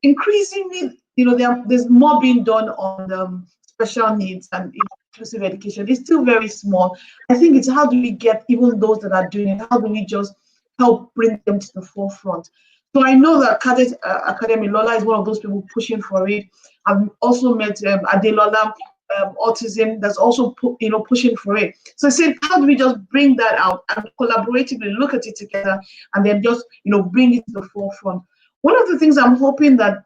Increasingly, there's more being done on special needs and inclusive education. It's still very small. I think it's how do we get even those that are doing it, how do we just help bring them to the forefront? So I know that Cadet Academy, Lola is one of those people pushing for it. I've also met Adelola, Autism, that's also pushing for it. So I said, how do we just bring that out and collaboratively look at it together and then just bring it to the forefront? One of the things I'm hoping that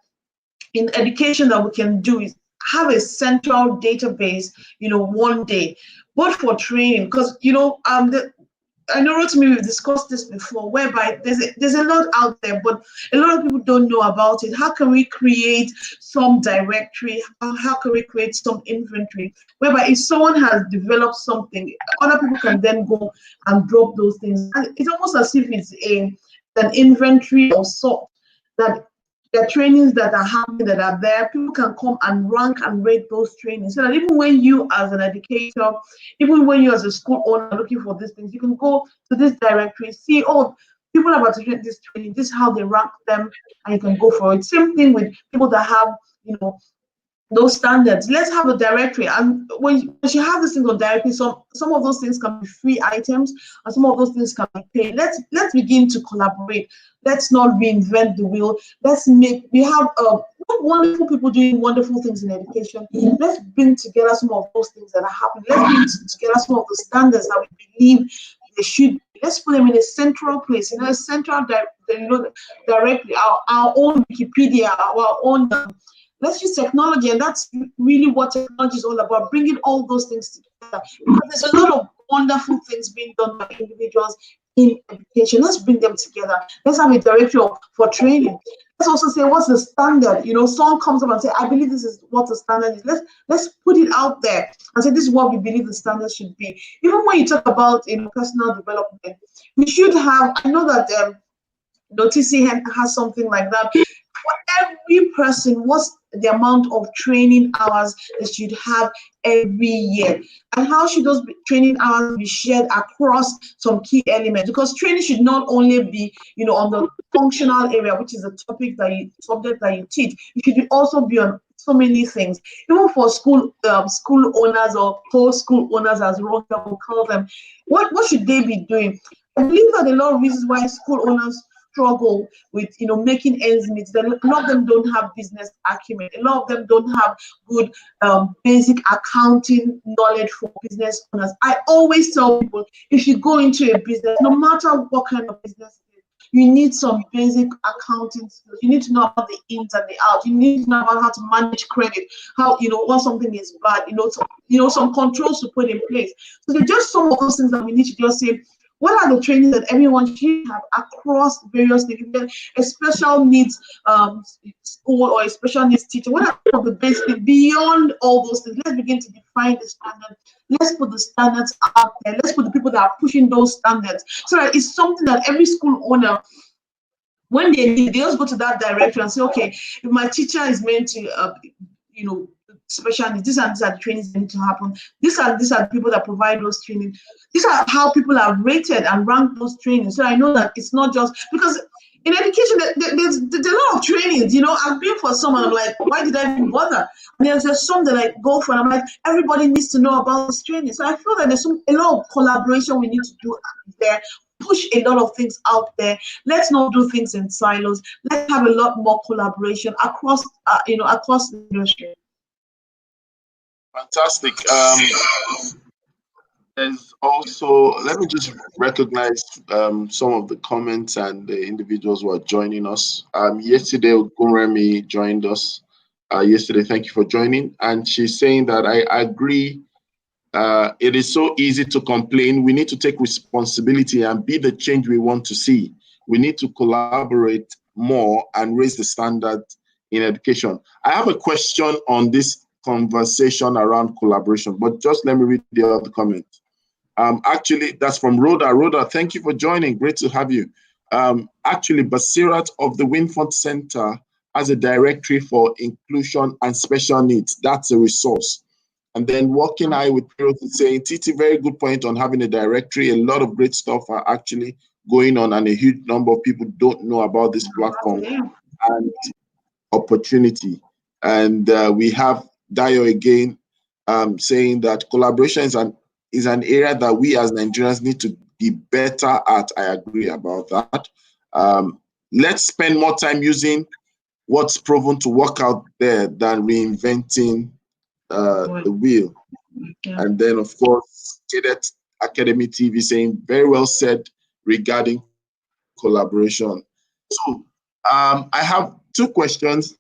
in education that we can do is have a central database, one day both for training, because you know, I know, Rotimi, we've discussed this before, whereby there's a lot out there, but a lot of people don't know about it. How can we create some directory? How can we create some inventory? Whereby if someone has developed something, other people can then go and drop those things. And it's almost as if it's an inventory of sort that the trainings that are happening, that are there, people can come and rank and rate those trainings. So that even when you as an educator, even when you as a school owner are looking for these things, you can go to this directory, see, oh, people have attended this training, this is how they rank them, and you can go for it. Same thing with people that have, you know, those standards. Let's have a directory, and when you have this thing on directory, some of those things can be free items, and some of those things can be paid. Let's begin to collaborate. Let's not reinvent the wheel. We have wonderful people doing wonderful things in education. Let's bring together some of those things that are happening. Let's bring together some of the standards that we believe they should be. Let's put them in a central place, a central directory, our own Wikipedia, our own. Let's use technology, and that's really what technology is all about, bringing all those things together. Because there's a lot of wonderful things being done by individuals in education. Let's bring them together. Let's have a directory for training. Let's also say, what's the standard? You know, someone comes up and say, I believe this is what the standard is. Let's put it out there and say, this is what we believe the standard should be. Even when you talk about personal development, we should have, I know that TCN has something like that. For every person, what's the amount of training hours that you'd have every year, and how should those training hours be shared across some key elements? Because training should not only be, on the functional area, which is a subject that you teach. It should also be on so many things. Even for school owners or post-school owners, as Roger will call them, what should they be doing? I believe that a lot of reasons why school owners struggle with making ends meet. A lot of them don't have business acumen. A lot of them don't have good basic accounting knowledge for business owners. I always tell people, if you go into a business, no matter what kind of business it is, you need some basic accounting skills. You need to know about the ins and the outs. You need to know about how to manage credit, how when something is bad, some controls to put in place. So they're just some of those things that we need to just say, what are the trainings that everyone should have across various things? A special needs school or a special needs teacher, what are the basics beyond all those things? Let's begin to define the standards. Let's put the standards out there. Let's put the people that are pushing those standards, so that it's something that every school owner, when they need, they just go to that director and say, okay, if my teacher is meant to, special needs, these are the trainings that need to happen. These are the people that provide those trainings. These are how people are rated and ranked those trainings. So I know that it's not just because in education there's a lot of trainings. I've been for some and I'm like, why did I even bother? And there's some that I go for and I'm like, everybody needs to know about this training. So I feel that there's a lot of collaboration we need to do there. Push a lot of things out there. Let's not do things in silos. Let's have a lot more collaboration across across the industry. Fantastic. There's also, let me just recognize some of the comments and the individuals who are joining us. Yesterday, Gunremi joined us. Yesterday, thank you for joining. And she's saying that I agree. It is so easy to complain. We need to take responsibility and be the change we want to see. We need to collaborate more and raise the standard in education. I have a question on this conversation around collaboration, but just let me read the other comment. Actually, that's from Rhoda. Rhoda, thank you for joining. Great to have you. Actually, Basirat of the Winford Center has a directory for inclusion and special needs. That's a resource. And then Walking Eye with Pirot is saying, Titi, very good point on having a directory. A lot of great stuff are actually going on, and a huge number of people don't know about this platform and opportunity. And we have Dayo again saying that collaboration is an area that we as Nigerians need to be better at. I agree about that. Let's spend more time using what's proven to work out there than reinventing the wheel. Yeah. And then, of course, Cadet Academy TV saying, very well said regarding collaboration. So I have two questions,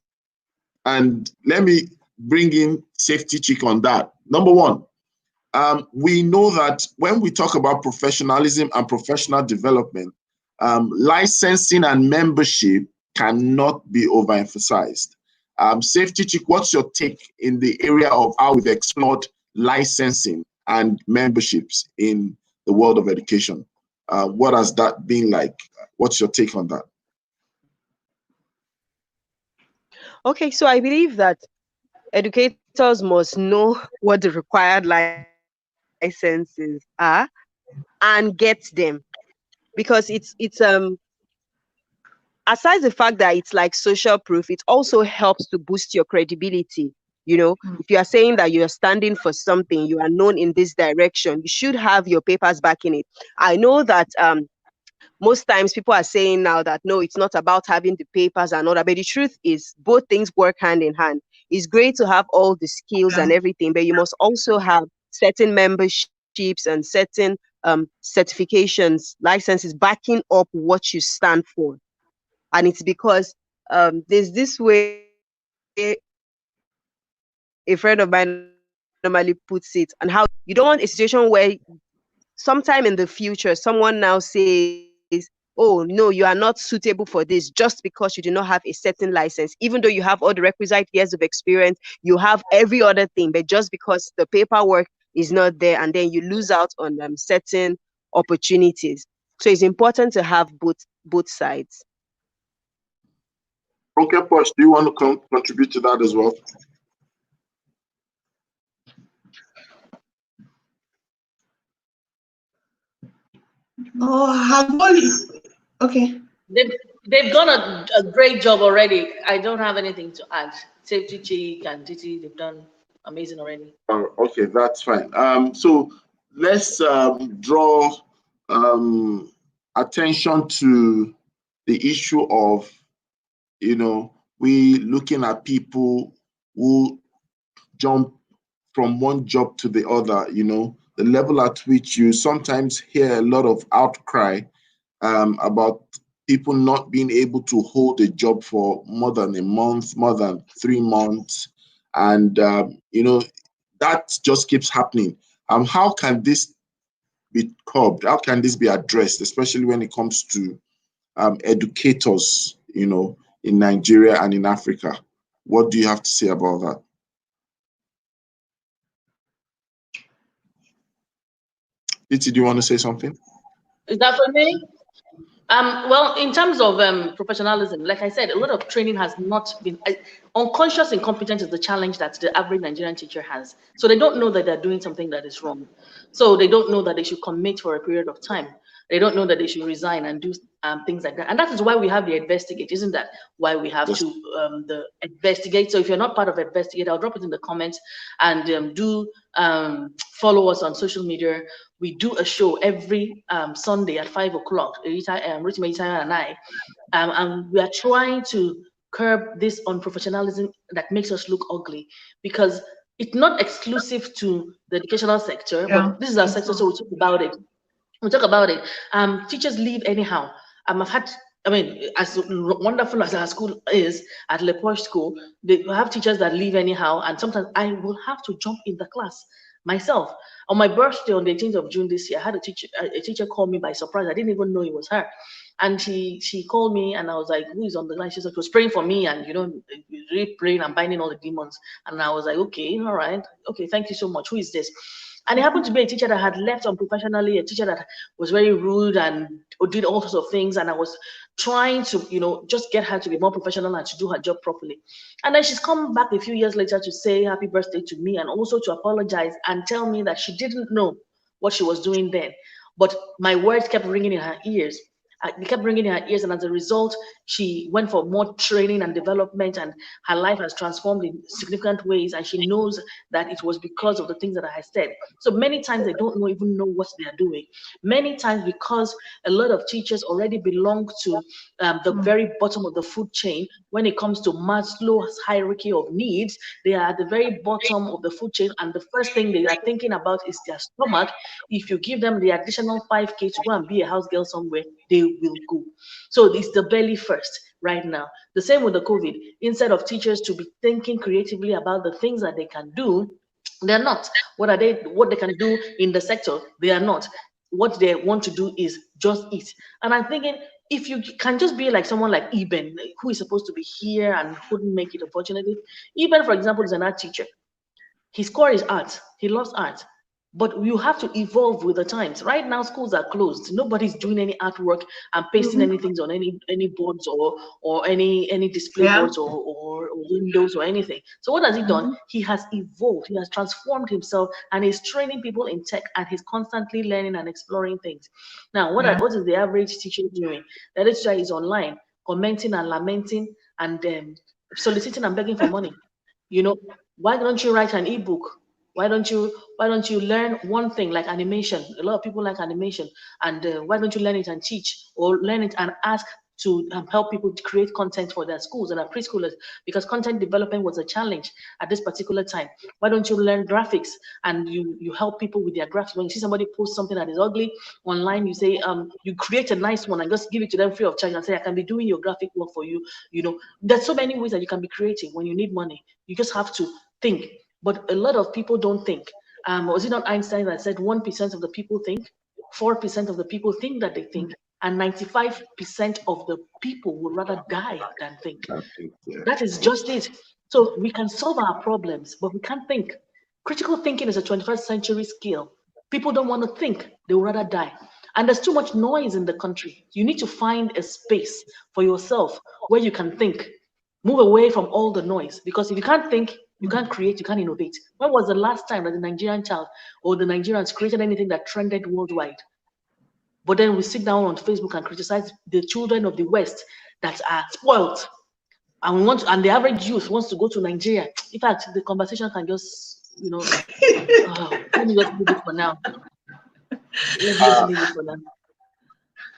and let me bring in Safety Chick on that. Number one, we know that when we talk about professionalism and professional development, licensing and membership cannot be overemphasized. Safety Chick, what's your take in the area of how we've explored licensing and memberships in the world of education? What has that been like? What's your take on that? Okay, so I believe that educators must know what the required licenses are and get them, because it's aside the fact that it's like social proof, it also helps to boost your credibility. You know, if you are saying that you are standing for something, you are known in this direction, you should have your papers backing it. I know that most times people are saying now that no, it's not about having the papers and all that, but the truth is both things work hand in hand. It's great to have all the skills and everything, but you must also have certain memberships and certain certifications, licenses backing up what you stand for. And it's because there's this way a friend of mine normally puts it, and how you don't want a situation where sometime in the future someone now says, oh no, you are not suitable for this just because you do not have a certain license, even though you have all the requisite years of experience, you have every other thing, but just because the paperwork is not there, and then you lose out on certain opportunities. So it's important to have both sides. Okay, Posh, do you want to contribute to that as well? Okay. They've done a great job already. I don't have anything to add. Safety Chick and Titi, they've done amazing already. Okay, that's fine. So let's draw attention to the issue of, we looking at people who jump from one job to the other, the level at which you sometimes hear a lot of outcry about people not being able to hold a job for more than a month, more than 3 months. And, that just keeps happening. How can this be curbed? How can this be addressed, especially when it comes to educators, in Nigeria and in Africa? What do you have to say about that? Titi, do you want to say something? Is that for me? Well, in terms of professionalism, like I said, a lot of training has not been unconscious incompetence is the challenge that the average Nigerian teacher has. So they don't know that they're doing something that is wrong. So they don't know that they should commit for a period of time. They don't know that they should resign and do things like that. And that is why we have the investigate. Isn't that why we have to the investigate? So if you're not part of investigate, I'll drop it in the comments, and do follow us on social media. We do a show every Sunday at 5 o'clock. Rich and I, and we are trying to curb this unprofessionalism that makes us look ugly, because it's not exclusive to the educational sector, but this is our sector, so we'll talk about it. Teachers leave anyhow. I've had, as wonderful as our school is at Le Poche School, they have teachers that leave anyhow, and sometimes I will have to jump in the class myself. On my birthday on the 18th of June this year, I had a teacher call me by surprise. I didn't even know it was her. And she called me, and I was like, who is on the line? She was praying for me, and really praying and binding all the demons. And I was like, okay, all right, okay, thank you so much. Who is this? And it happened to be a teacher that had left unprofessionally, a teacher that was very rude and did all sorts of things. And I was trying to, just get her to be more professional and to do her job properly. And then she's come back a few years later to say happy birthday to me, and also to apologize and tell me that she didn't know what she was doing then. But my words kept ringing in her ears. It kept ringing in her ears, and as a result, she went for more training and development, and her life has transformed in significant ways, and she knows that it was because of the things that I said. So many times they don't even know what they are doing. Many times, because a lot of teachers already belong to the very bottom of the food chain when it comes to Maslow's hierarchy of needs. They are at the very bottom of the food chain, and the first thing they are thinking about is their stomach. If you give them the additional 5K to go and be a house girl somewhere, they will go. So it's the belly first right now. The same with the COVID. Instead of teachers to be thinking creatively about the things that they can do, They're not. What are they? What they can do in the sector? They are not. What they want to do is just eat. And I'm thinking, if you can just be like someone like Eben, who is supposed to be here and couldn't make it, unfortunately. Eben, for example, is an art teacher. His core is art. He loves art. But you have to evolve with the times. Right now, schools are closed. Nobody's doing any artwork and pasting anything on any boards or any display boards or windows or anything. So what has he done? He has evolved. He has transformed himself and he's training people in tech and he's constantly learning and exploring things. Now, what is the average teacher doing? The average teacher is online, commenting and lamenting and soliciting and begging for money. You know, why don't you write an ebook? Why don't you learn one thing like animation? A lot of people like animation, and why don't you learn it and teach, or learn it and ask to help people to create content for their schools and their preschoolers, because content development was a challenge at this particular time. Why don't you learn graphics and you help people with their graphics? When you see somebody post something that is ugly online, you say you create a nice one and just give it to them free of charge and say, I can be doing your graphic work for you. You know, there's so many ways that you can be creating when you need money. You just have to think. But a lot of people don't think. Was it not Einstein that said 1% of the people think, 4% of the people think that they think, and 95% of the people would rather die than think. That is just it. So we can solve our problems, but we can't think. Critical thinking is a 21st century skill. People don't want to think. They would rather die. And there's too much noise in the country. You need to find a space for yourself where you can think. Move away from all the noise, because if you can't think, you can't create, you can't innovate. When was the last time that the Nigerian child or the Nigerians created anything that trended worldwide? But then we sit down on Facebook and criticize the children of the West that are spoiled. And the average youth wants to go to Nigeria. In fact, the conversation can just, let me just leave it for now.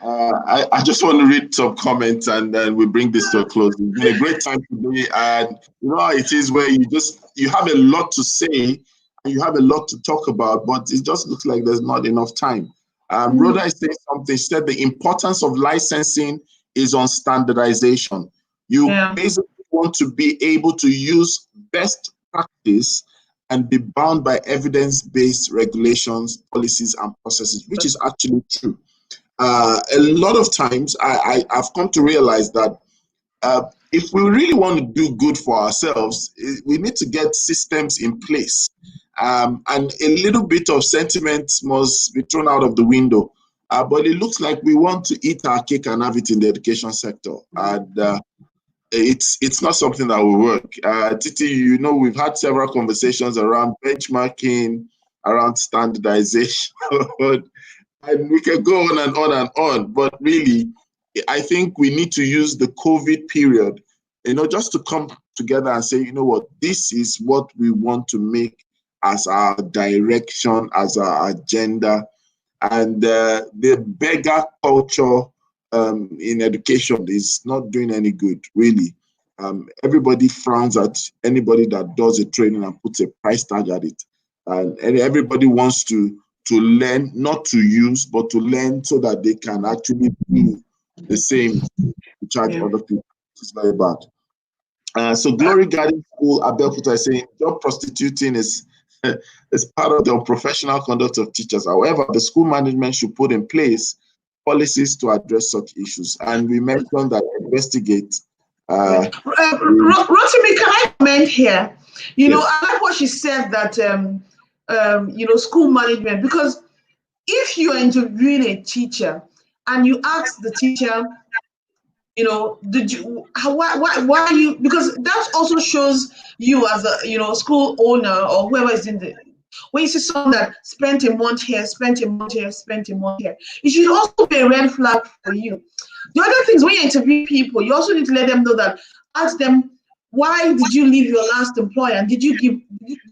I just want to read some comments and then we bring this to a close. It's been a great time today, and you know how it is where you have a lot to say and you have a lot to talk about, but it just looks like there's not enough time. Rhoda is saying something. She said the importance of licensing is on standardization. You basically want to be able to use best practice and be bound by evidence-based regulations, policies, and processes, which is actually true. A lot of times I've come to realize that if we really want to do good for ourselves, we need to get systems in place. And a little bit of sentiment must be thrown out of the window. But it looks like we want to eat our cake and have it in the education sector. And it's not something that will work. Titi, you know, we've had several conversations around benchmarking, around standardization. And we can go on and on and on, but really, I think we need to use the COVID period, just to come together and say, you know what, this is what we want to make as our direction, as our agenda. And the beggar culture in education is not doing any good, really. Everybody frowns at anybody that does a training and puts a price tag at it. And everybody wants to learn, not to use, but to learn so that they can actually do the same to charge other people. It's very bad. So Glory Garden School, Abeokuta is saying, job prostituting is part of the unprofessional conduct of teachers. However, the school management should put in place policies to address such issues. And we mentioned that investigate. Rotimi, can I comment here? I like what she said that, school management, because if you're interviewing a teacher and you ask the teacher, why are you, because that also shows you as a, school owner or whoever is in the, when you see someone that spent a month here, spent a month here, spent a month here, it should also be a red flag for you. The other things, when you interview people, you also need to let them know that, ask them, why did you leave your last employer? And did you do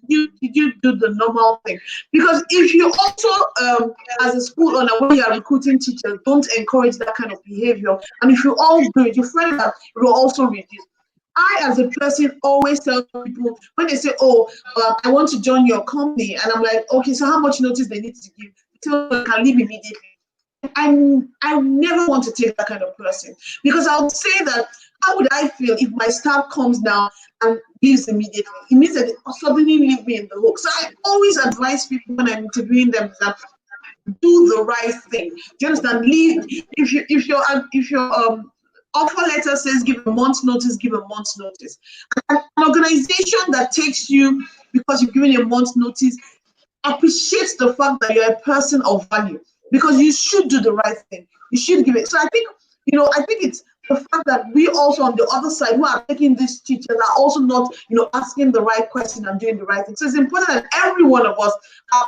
the normal thing? Because if you also, as a school owner, when you are recruiting teachers, don't encourage that kind of behavior. And if you all do it, you find that it will also reduce. I, as a person, always tell people when they say, "Oh, I want to join your company," and I'm like, "Okay, so how much notice they need to give so they can leave immediately?" I never want to take that kind of person, because I would say that How would I feel if my staff comes down and leaves immediately? It means that they suddenly leave me in the hook. So I always advise people when I'm interviewing them that do the right thing. Do you understand? Leave if your offer letter says give a month's notice, give a month's notice. An organization that takes you because you've given a month's notice appreciates the fact that you're a person of value, because you should do the right thing. You should give it. So I think it's the fact that we also on the other side who are taking these teachers are also not, asking the right question and doing the right thing. So it's important that every one of us,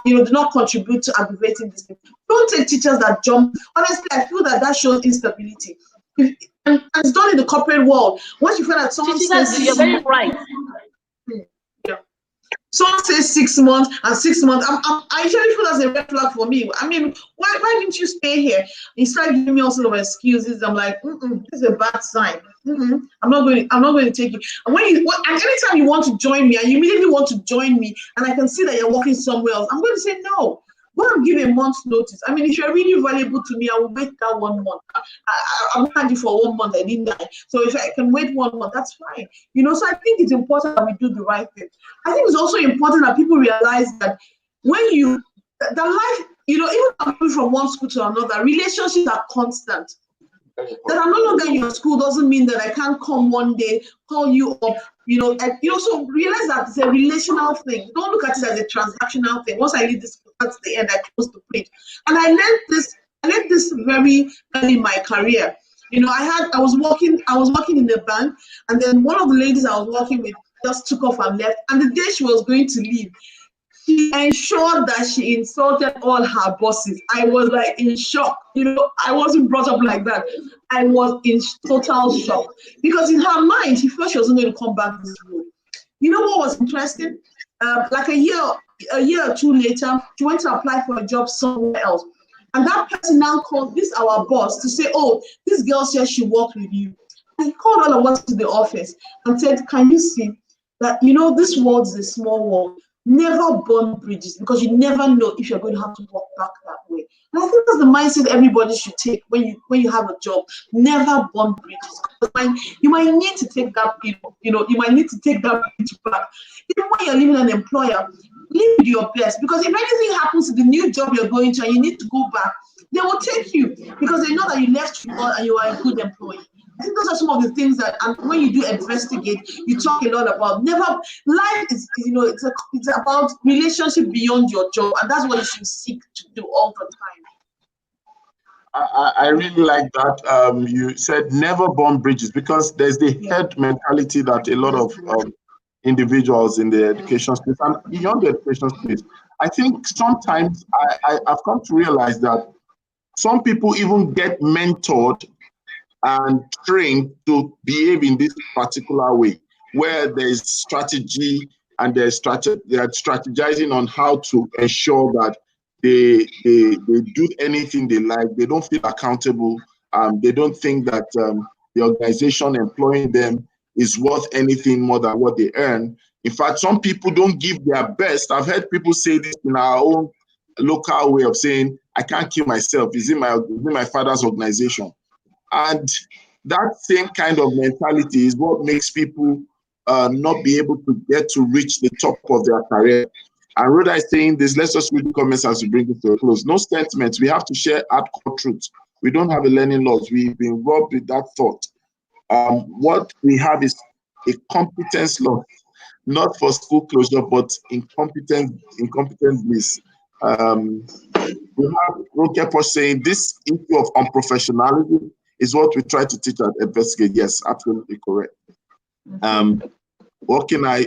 do not contribute to aggravating this thing. Don't take teachers that jump. Honestly, I feel that shows instability. And it's done in the corporate world. Once you find that someone says, you're very right. Someone says 6 months and 6 months. I usually feel that's a red flag for me. I mean, why didn't you stay here? You start giving me all sort of excuses. I'm like, this is a bad sign. I'm not going to take you. And anytime you want to join me, and you immediately want to join me, and I can see that you're working somewhere else, I'm going to say no. Go and give a month's notice. I mean, if you're really valuable to me, I will wait that 1 month. I'm not you for 1 month. I didn't die. So if I can wait 1 month, that's fine. So I think it's important that we do the right thing. I think it's also important that people realize that when the life, even coming from one school to another, relationships are constant. That I'm no longer in your school doesn't mean that I can't come one day, call you up, and you also realize that it's a relational thing. Don't look at it as a transactional thing. Once I leave this school, that's the end, I close the page. And I learned this very early in my career. I was working in the bank, and then one of the ladies I was working with just took off and left. And the day she was going to leave, she ensured that she insulted all her bosses. I was like in shock. I wasn't brought up like that. I was in total shock because in her mind, she felt she wasn't going to come back this room. You know what was interesting? Like a year or two later, she went to apply for a job somewhere else. And that person now called our boss to say, oh, this girl says she worked with you. And he called all of us to the office and said, can you see that, this world is a small world. Never burn bridges, because you never know if you're going to have to walk back that way. And I think that's the mindset everybody should take when you have a job. Never burn bridges. You might need to take that, you might need to take that bridge back. Even when you're leaving an employer, leave with your best, because if anything happens to the new job you're going to and you need to go back, they will take you because they know that you left and you are a good employee. I think those are some of the things that, and when you do investigate, you talk a lot about. Life is, it's about relationship beyond your job, and that's what you should seek to do all the time. I really like that. You said never burn bridges, because there's the herd mentality that a lot of individuals in the education space and beyond the education space. I think sometimes I've come to realize that some people even get mentored and trained to behave in this particular way, where there's strategy and they are strategizing on how to ensure that they do anything they like. They don't feel accountable. They don't think that the organization employing them is worth anything more than what they earn. In fact, some people don't give their best. I've heard people say this in our own local way of saying, I can't kill myself. It's in my father's organization. And that same kind of mentality is what makes people not be able to get to reach the top of their career. And Rhoda is saying this, let's just read the comments as we bring it to a close. No statements. We have to share hardcore truths. We don't have a learning loss. We've been robbed with that thought. What we have is a competence loss, not for school closure, but incompetence bliss. We have Rokepo saying this issue of unprofessionalism is what we try to teach and investigate. Yes, absolutely correct. What can I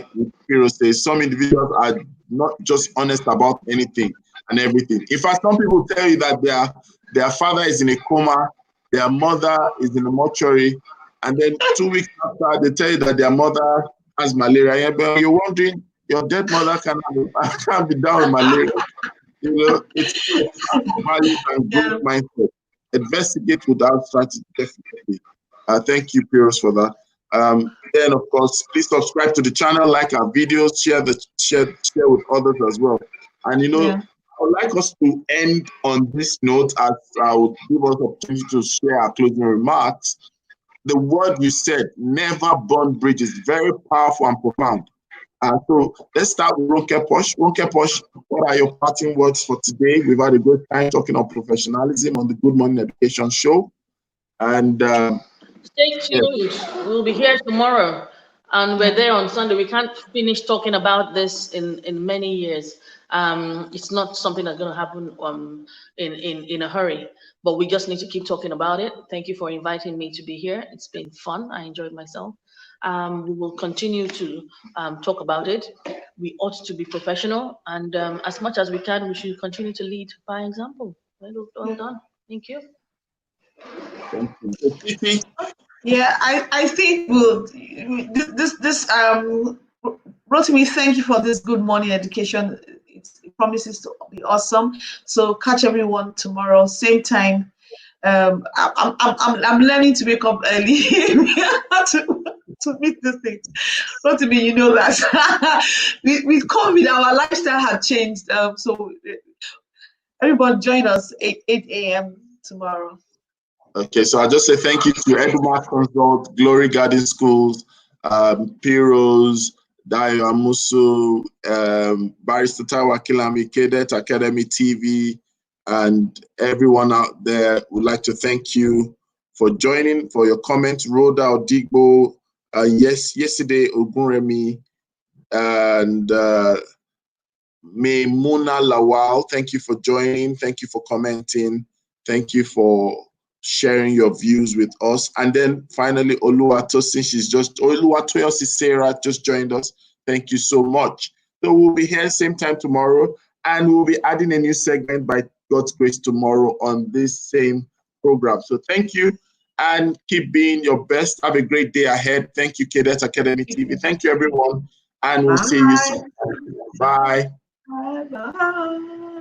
say? Some individuals are not just honest about anything and everything. In fact, some people tell you that their father is in a coma, their mother is in a mortuary, and then 2 weeks after they tell you that their mother has malaria. But you're wondering, your dead mother can't be down with malaria. It's value and good mindset. Investigate without strategy, definitely. Thank you, Piros, for that. Then, of course, please subscribe to the channel, like our videos, share with others as well. And I would like us to end on this note, as I would give us the opportunity to share our closing remarks. the word you said, never burn bridges, very powerful and profound. So let's start with Ronke Posh. Ronke Posh, what are your parting words for today? We've had a good time talking about professionalism on the Good Morning Education show. And stay tuned. We'll be here tomorrow, and we're there on Sunday. We can't finish talking about this in many years. It's not something that's going to happen in a hurry, but we just need to keep talking about it. Thank you for inviting me to be here. It's been fun. I enjoyed myself. We will continue to talk about it. We ought to be professional, and as much as we can, we should continue to lead by example. Well done. Thank you. Thank you. Yeah, I think Rotimi, thank you for this Good Morning Education. It promises to be awesome. So catch everyone tomorrow, same time. I'm learning to wake up early to meet this thing. Rotimi, you know that with COVID, our lifestyle had changed. So everyone join us 8 a.m. tomorrow. Okay, so I'll just say thank you to Edumar Consult, Glory Garden Schools, Piros, Dayo Amusu, Barrister Tawa Kilami, Cadet Academy TV, and everyone out there. Would like to thank you for joining, for your comments. Rhoda Odigbo, yesterday Ogunremi, and Maimuna Lawal, thank you for joining. Thank you for commenting. Thank you for sharing your views with us. And then finally, Oluwatoyosi Sarah just joined us. Thank you so much. So we'll be here same time tomorrow, and we'll be adding a new segment by God's grace tomorrow on this same program. So thank you, and keep being your best. Have a great day ahead. Thank you, Cadet Academy TV. Thank you, everyone, and we'll see you soon. Bye. Bye.